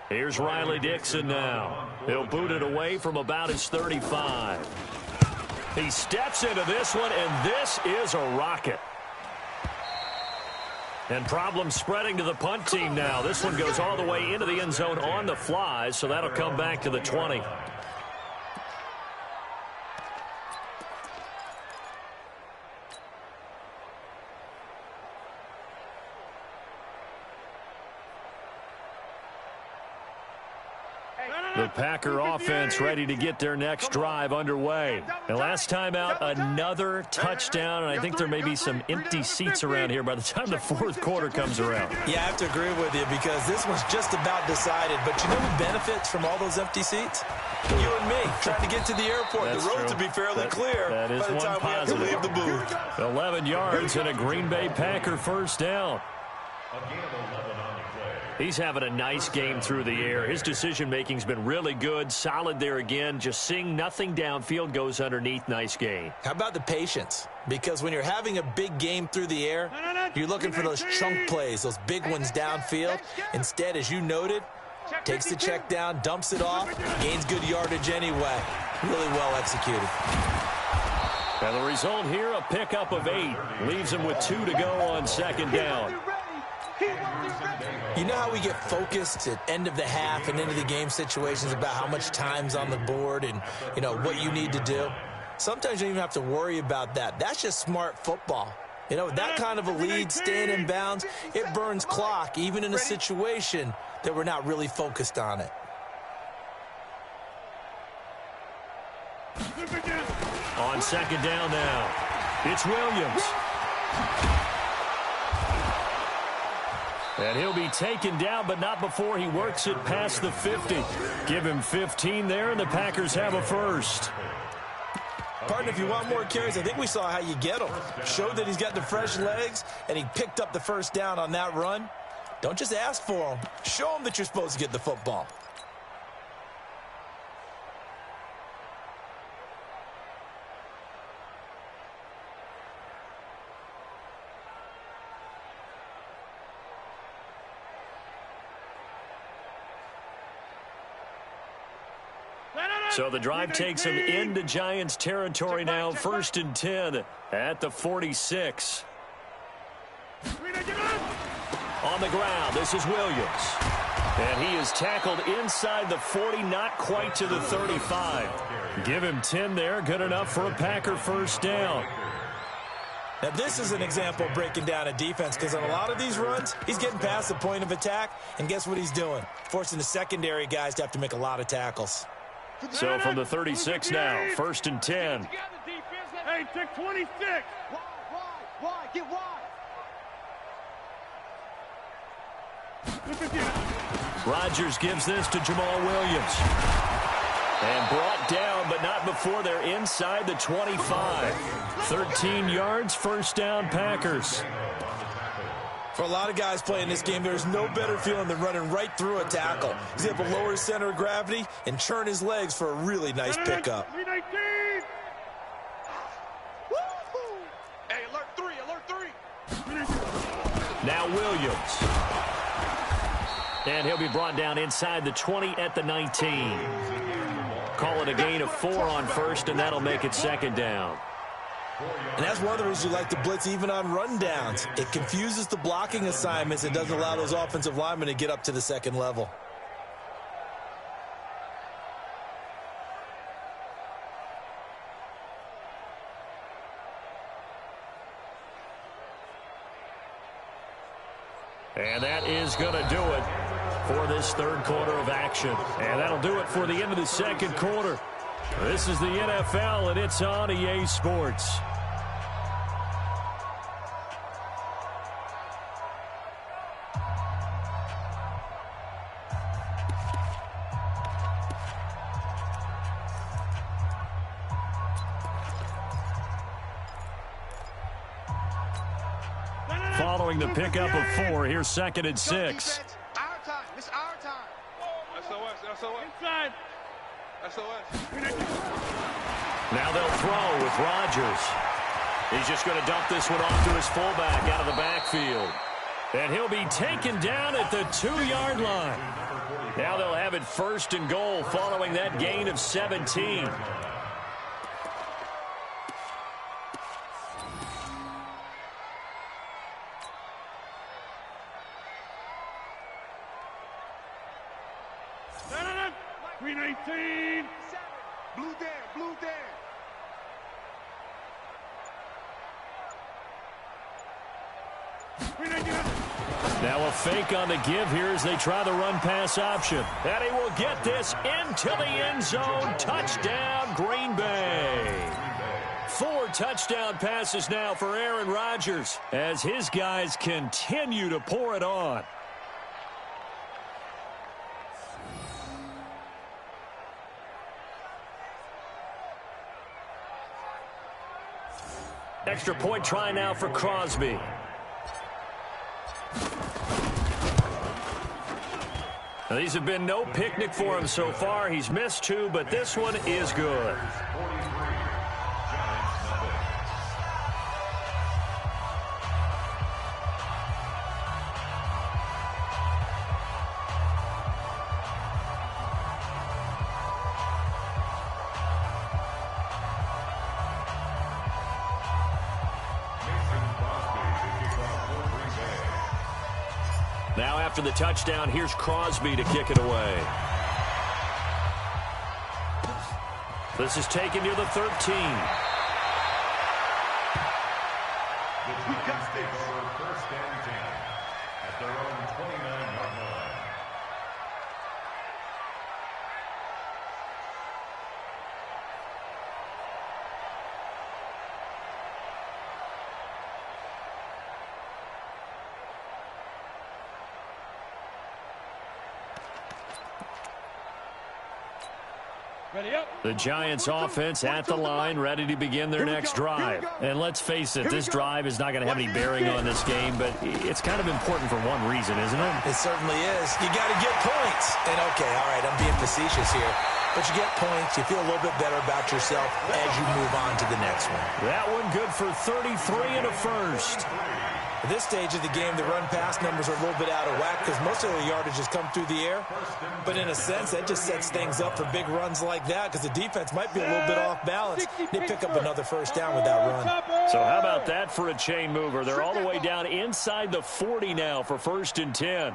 Here's Riley Dixon now. He'll boot it away from about his 35. He steps into this one, and this is a rocket. And problems spreading to the punt team now. This one goes all the way into the end zone on the fly, so that'll come back to the 20. The Packer offense ready to get their next drive underway. And last time out, another touchdown, and I think there may be some empty seats around here by the time the 4th quarter comes around. Yeah, I have to agree with you because this one's just about decided. But you know who benefits from all those empty seats? You and me, trying to get to the airport. That's the road true. to be fairly clear that is by the one time positive. we have to leave the booth. 11 yards and a Green Bay Packer first down. Again, 11 on the play. He's having a nice game through the air. His decision-making's been really good, solid there again. Just seeing nothing downfield goes underneath. Nice game. How about the patience? Because when you're having a big game through the air, you're looking for those chunk plays, those big ones downfield. Instead, as you noted, takes the check down, dumps it off, gains good yardage anyway. Really well executed. And the result here, a pickup of 8. Leaves him with 2 to go on 2nd down. You know how we get focused at end of the half and into the game situations about how much time's on the board and, you know, what you need to do? Sometimes you don't even have to worry about that. That's just smart football. You know, that kind of a lead, staying in bounds, it burns clock, even in a situation that we're not really focused on it. On 2nd down now, it's Williams. And he'll be taken down, but not before he works it past the 50. Give him 15 there, and the Packers have a first. Partner, if you want more carries, I think we saw how you get him. Showed that he's got the fresh legs, and he picked up the first down on that run. Don't just ask for him. Show him that you're supposed to get the football. So the drive takes him into Giants territory now. 1st and 10 at the 46. On the ground, this is Williams. And he is tackled inside the 40, not quite to the 35. Give him 10 there, good enough for a Packer first down. Now, this is an example of breaking down a defense because on a lot of these runs, he's getting past the point of attack, and guess what he's doing? Forcing the secondary guys to have to make a lot of tackles. So from the 36 now, 1st and 10. Hey, take 26. Why? Get wide. Rodgers gives this to Jamal Williams. And brought down, but not before they're inside the 25. 13 yards, first down, Packers. For a lot of guys playing this game, there's no better feeling than running right through a tackle. He's able to lower his center of gravity and churn his legs for a really nice pickup. Hey, alert 3, alert 3. Now Williams. And he'll be brought down inside the 20 at the 19. Call it a gain of 4 on first, and that'll make it 2nd down. And that's one of the reasons you like to blitz even on rundowns. It confuses the blocking assignments and doesn't allow those offensive linemen to get up to the second level. And that is going to do it for this third quarter of action. And that'll do it for the end of the second quarter. This is the NFL, and it's on EA Sports. Following the pickup of 4, here's 2nd and 6. Our time. It's our time. SOS. Inside. SOS. Now they'll throw with Rodgers. He's just going to dump this one off to his fullback out of the backfield. And he'll be taken down at the 2-yard line. Now they'll have it 1st and goal following that gain of 17. Green 18. Blue Dan. Green 18. Now a fake on the give here as they try the run-pass option. And he will get this into the end zone. Touchdown, Green Bay. 4 touchdown passes now for Aaron Rodgers as his guys continue to pour it on. Extra point try now for Crosby. Now, these have been no picnic for him so far. He's missed 2, but this one is good. Now after the touchdown, here's Crosby to kick it away. This is taken near the 13. We got this. 1st and 10 at their own 29-yard line. Ready up. The Giants offense at the line, ready to begin their next drive. And let's face it, this drive is not going to have any bearing on this game, but it's kind of important for one reason, isn't it? It certainly is. You got to get points. And, okay, all right, I'm being facetious here. But you get points, you feel a little bit better about yourself as you move on to the next one. That one good for 33 and a first. At this stage of the game, the run-pass numbers are a little bit out of whack because most of the yardage has come through the air. But in a sense, that just sets things up for big runs like that because the defense might be a little bit off balance. They pick up another first down with that run. So how about that for a chain mover? They're all the way down inside the 40 now for 1st and 10.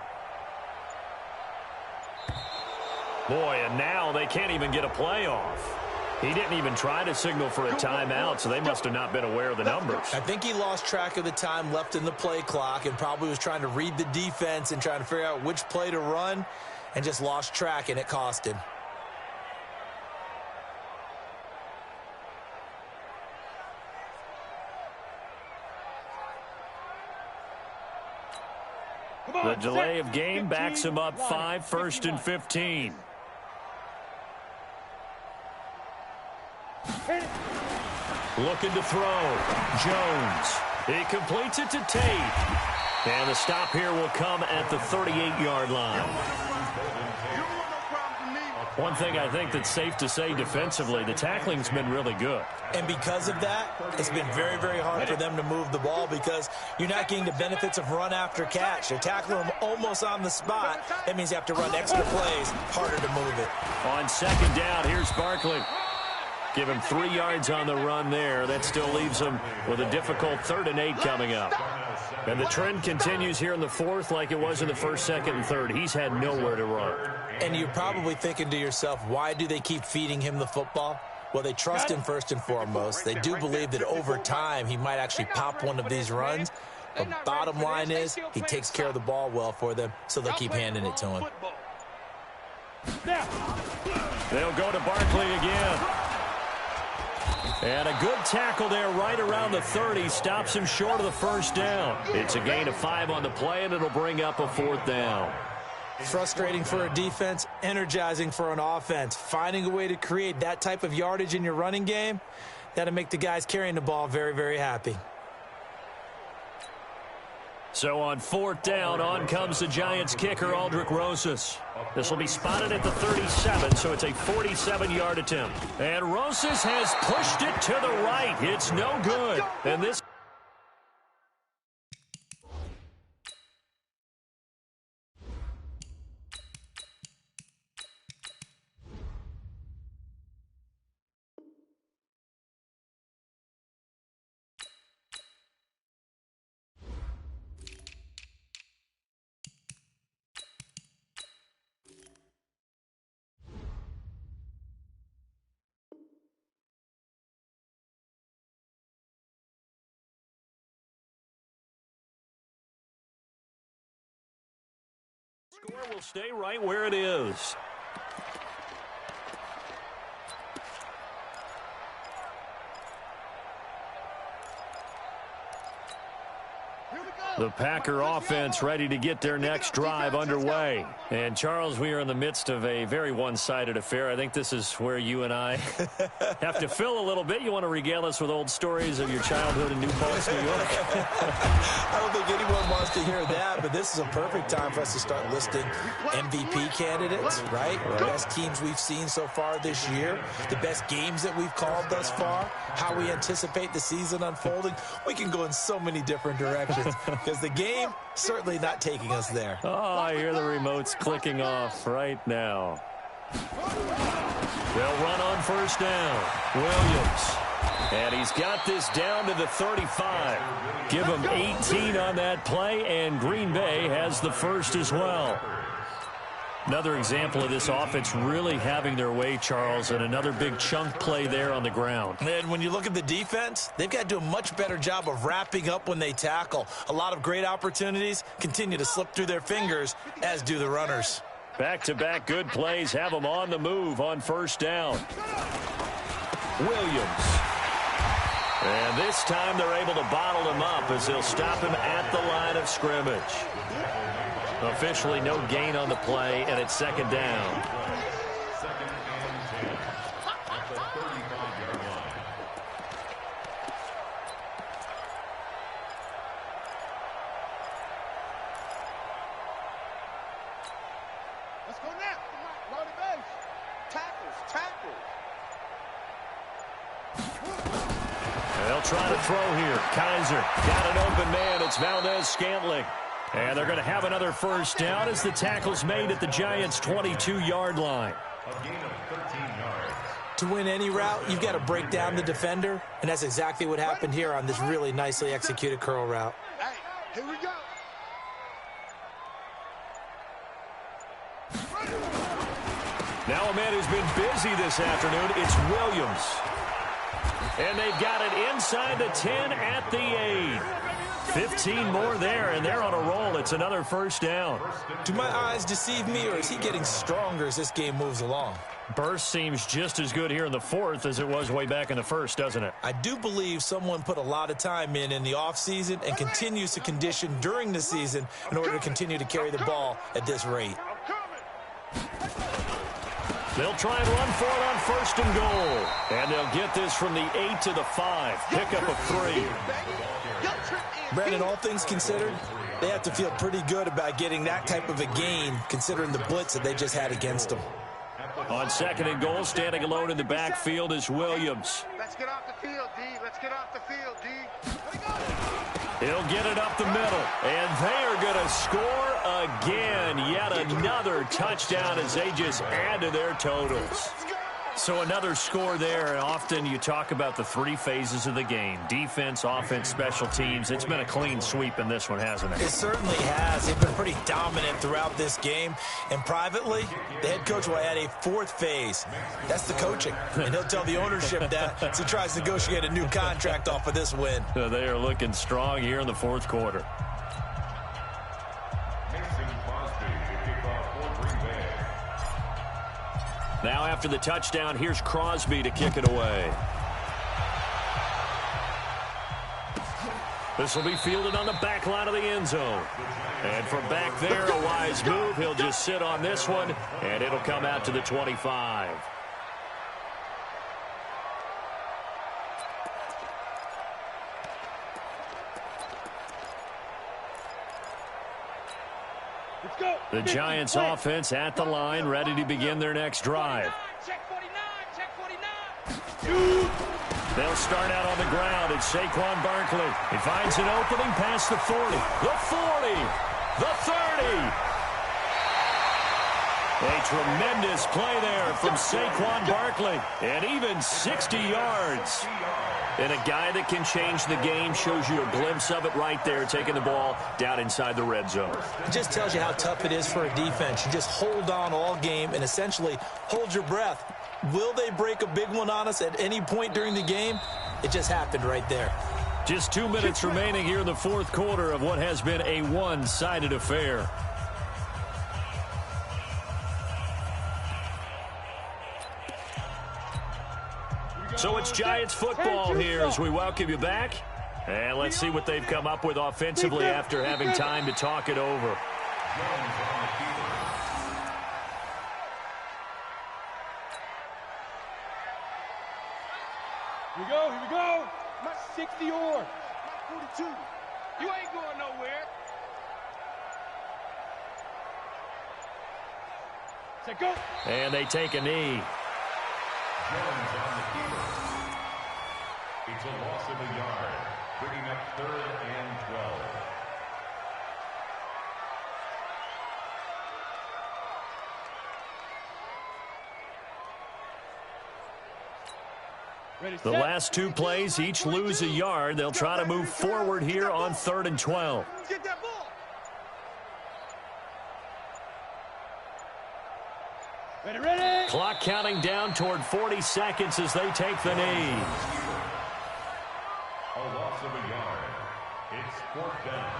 Boy, and now they can't even get a play off. He didn't even try to signal for a timeout, so they must have not been aware of the numbers. I think he lost track of the time left in the play clock and probably was trying to read the defense and trying to figure out which play to run and just lost track, and it cost him. The delay of game backs him up 5, 1st and 15. Looking to throw. Jones. He completes it to Tate. And the stop here will come at the 38-yard line. One thing I think that's safe to say defensively, the tackling's been really good. And because of that, it's been very, very hard for them to move the ball because you're not getting the benefits of run after catch. They're tackling them almost on the spot. That means you have to run extra plays, harder to move it. On 2nd down, here's Barkley. Give him 3 yards on the run there. That still leaves him with a difficult 3rd and 8 coming up. And the trend continues here in the 4th like it was in the 1st, 2nd, and 3rd. He's had nowhere to run. And you're probably thinking to yourself, why do they keep feeding him the football? Well, they trust him first and foremost. They do believe that over time he might actually pop one of these runs. But bottom line is he takes care of the ball well for them, so they'll keep handing it to him. They'll go to Barkley again. And a good tackle there right around the 30. Stops him short of the 1st down. It's a gain of 5 on the play, and it'll bring up a 4th down. Frustrating for a defense, energizing for an offense. Finding a way to create that type of yardage in your running game, that'll make the guys carrying the ball very, very happy. So on 4th down, on comes the Giants kicker, Aldrick Rosas. This will be spotted at the 37, so it's a 47-yard attempt. And Rosas has pushed it to the right. It's no good. And this... Score will stay right where it is. The Packer offense ready to get their next drive underway. And, Charles, we are in the midst of a very one-sided affair. I think this is where you and I have to fill a little bit. You want to regale us with old stories of your childhood in New Paltz, New York? I don't think anyone wants to hear that, but this is a perfect time for us to start listing MVP candidates, right? The best teams we've seen so far this year, the best games that we've called thus far, how we anticipate the season unfolding. We can go in so many different directions. Because the game, certainly not taking us there. Oh, I hear the remotes clicking off right now. They'll run on 1st down. Williams. And he's got this down to the 35. Give him 18 on that play, and Green Bay has the 1st as well. Another example of this offense really having their way, Charles, and another big chunk play there on the ground. And when you look at the defense, they've got to do a much better job of wrapping up when they tackle. A lot of great opportunities continue to slip through their fingers, as do the runners. Back-to-back good plays have them on the move on 1st down. Williams. And this time they're able to bottle him up as they'll stop him at the line of scrimmage. Officially no gain on the play, and it's 2nd down. Second and 10 at the 35-yard line. Let's go now. Load the base. Tackles. They'll try to throw here. Kaiser got an open man. It's Valdez-Scantling. And they're going to have another 1st down as the tackle's made at the Giants' 22-yard line. A gain of 13 yards. To win any route, you've got to break down the defender, and that's exactly what happened here on this really nicely executed curl route. Hey, here we go. Now a man who's been busy this afternoon, it's Williams. And they've got it inside the 10 at the 8. 15 more there, and they're on a roll. It's another 1st down. Do my eyes deceive me, or is he getting stronger as this game moves along? Burst seems just as good here in the 4th as it was way back in the 1st, doesn't it? I do believe someone put a lot of time in the offseason and continues to condition during the season in order to continue to carry the ball at this rate. They'll try and run for it on 1st and goal. And they'll get this from the 8 to the 5. Pickup of 3. Brandon, all things considered, they have to feel pretty good about getting that type of a gain considering the blitz that they just had against them. On 2nd and goal, standing alone in the backfield is Williams. Let's get off the field, D. Let's get off the field, D. He'll get it up the middle, and they are going to score again. Yet another touchdown as they just add to their totals. So another score there, and often you talk about the three phases of the game: defense, offense, special teams. It's been a clean sweep in this one, hasn't it? It certainly has. They've been pretty dominant throughout this game. And privately, the head coach will add a fourth phase. That's the coaching. And he'll tell the ownership that as he tries to negotiate a new contract off of this win. They are looking strong here in the fourth quarter. Now after the touchdown, here's Crosby to kick it away. This will be fielded on the back line of the end zone. And from back there, a wise move. He'll just sit on this one, and it'll come out to the 25. The Giants offense at the line, ready to begin their next drive. They'll start out on the ground. It's Saquon Barkley. He finds an opening past the 40, the 40, the 30. A tremendous play there from Saquon Barkley, and even 60 yards. And a guy that can change the game, shows you a glimpse of it right there, taking the ball down inside the red zone. It just tells you how tough it is for a defense. You just hold on all game and essentially hold your breath. Will they break a big one on us at any point during the game? It just happened right there. Just 2 minutes remaining here in the fourth quarter of what has been a one-sided affair. So it's Giants football here as we welcome you back. And let's see what they've come up with offensively after having time to talk it over. Here we go. My 60 or 42. You ain't going nowhere. Set, go. And they take a knee. Jones on the keeper. It's a loss of a yard, bringing up 3rd and 12. The last two plays each lose a yard. They'll try to move forward here on 3rd and 12. Get that ball. Ready. Clock counting down toward 40 seconds as they take the knee. A loss of a yard. It's 4th down.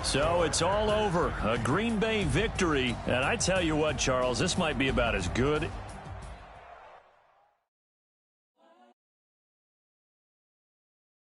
So it's all over. A Green Bay victory. And I tell you what, Charles, this might be about as good